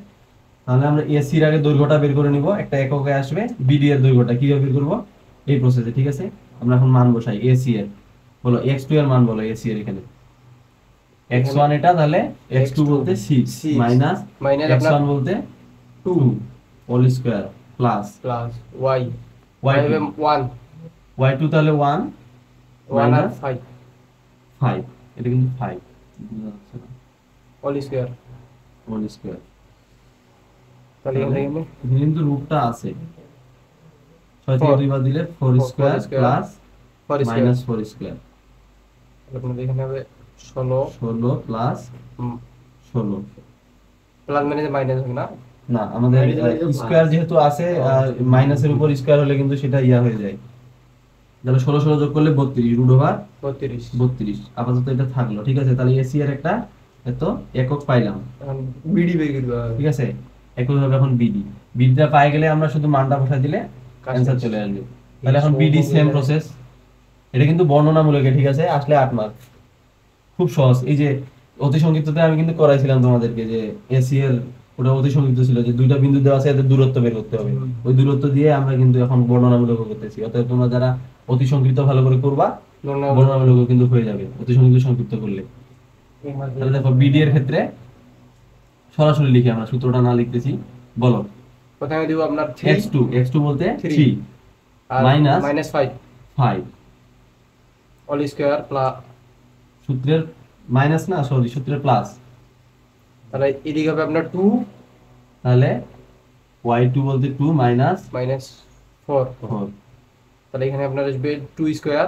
তাহলে আমরা AC এর আগে দৈর্ঘ্যটা বের করে নিব, একটা এককে আসবে। BD এর দৈর্ঘ্যটা কিভাবে বের করব? এই প্রসেসে। ঠিক আছে, আমরা এখন মান বসাই AC এর। বলো x2 এর মান বলো AC এর। এখানে x1 এটা, তাহলে x2 বলতে 6 মাইনাস x1 বলতে 2 whole square plus y y2 1 y2 তাহলে 1 আর মাইনাস 5 5, এটা কিন্তু 5 বোঝা যাচ্ছে না, হোল স্কয়ার। Whole square. তাহলে এখানে এখানে কিন্তু রুটটা আছে, 6 থেকে 2 বার দিলে 4 square plus 4 square, minus 4 square. আপনাদের এখানে হবে 16 প্লাস 16 প্লাস মানে মাইনাস হবে না? না, আমাদের স্কয়ার যেহেতু আছে, মাইনাসের উপর স্কয়ার হলে কিন্তু সেটা ইয়া হয়ে যায়। তাহলে 16 যোগ করলে 32 রুট ওভার 32। আপাতত এটা থাকলো। ঠিক আছে, তাহলে AC এর একটা এত একক পাইলাম। এখন BD বের করব। ঠিক আছে, একক হবে এখন BD টা পাই গেলে আমরা শুধু মানটা বসাই দিলে অ্যানসার চলে আসবে। তাহলে এখন BD সেম প্রসেস। এটা কিন্তু বর্ণনামূলক। ঠিক আছে, আসলে 8 মার্ক, খুব সহজ। এই যে অতি সংক্ষিপ্ততে আমি কিন্তু করাইছিলাম তোমাদেরকে, যে AC এর ওটা অতি সংক্ষিপ্ত ছিল, যে দুইটা বিন্দু দেওয়া আছে, এদের দূরত্ব বের করতে হবে। ওই দূরত্ব দিয়ে আমরা কিন্তু এখন বর্ণনামূলক করতেছি। অতএব তোমরা যারা অতি সংক্ষিপ্ত ভালো করে করবা, বর্ণনামূলক কিন্তু হয়ে যাবে অতি সংক্ষিপ্ত করলে। তাহলে দেখো BD এর ক্ষেত্রে সরাসরি লিখি, আমরা সূত্রটা না লিখতেছি। বলো, প্রথমে দিব আপনার x2 বলতে 3 মাইনাস 5 হোল স্কয়ার প্লাস, সূত্রের মাইনাস না, সরি, সূত্রের প্লাস। তাহলে এদিকে হবে আপনার 2, তাহলে y2 বলতে 2 মাইনাস 4, 4, তাহলে এখানে আপনার আসবে 2 স্কয়ার,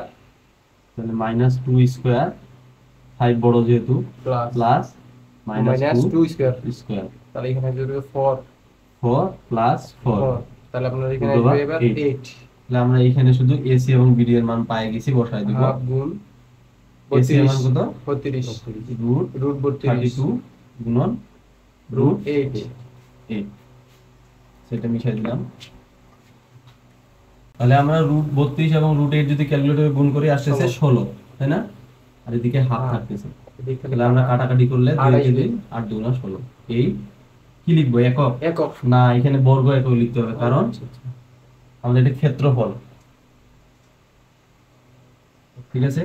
তাহলে মাইনাস 2 স্কয়ার, 5 বড় যেহেতু, প্লাস মাইনাস 2 স্কয়ার, তাহলে এখানে আসবে 4 প্লাস 4, তাহলে আপনার এখানে আসবে এবার 8। তাহলে আমরা এখানে শুধু AC এবং BD এর মান পাই গেছি, বসাই দিব। হাফ গুণ AC এর মান কত? 32 রুট 32 গুণন রুট 8। সেটা মিশাই দিলাম। তাহলে আমরা রুট 32 এবং রুট 8 যদি ক্যালকুলেটরে গুণ করি আসতেছে 16, তাই না? আর এদিকে হাফ থাকতেছে। তাহলে আমরা কাটাকাটি করলে 2 কে 2 8 2 না 16। এই কি লিখবো? একক না, এখানে বর্গ একক লিখতে হবে, কারণ আমাদের এটা ক্ষেত্রফল। ঠিক আছে,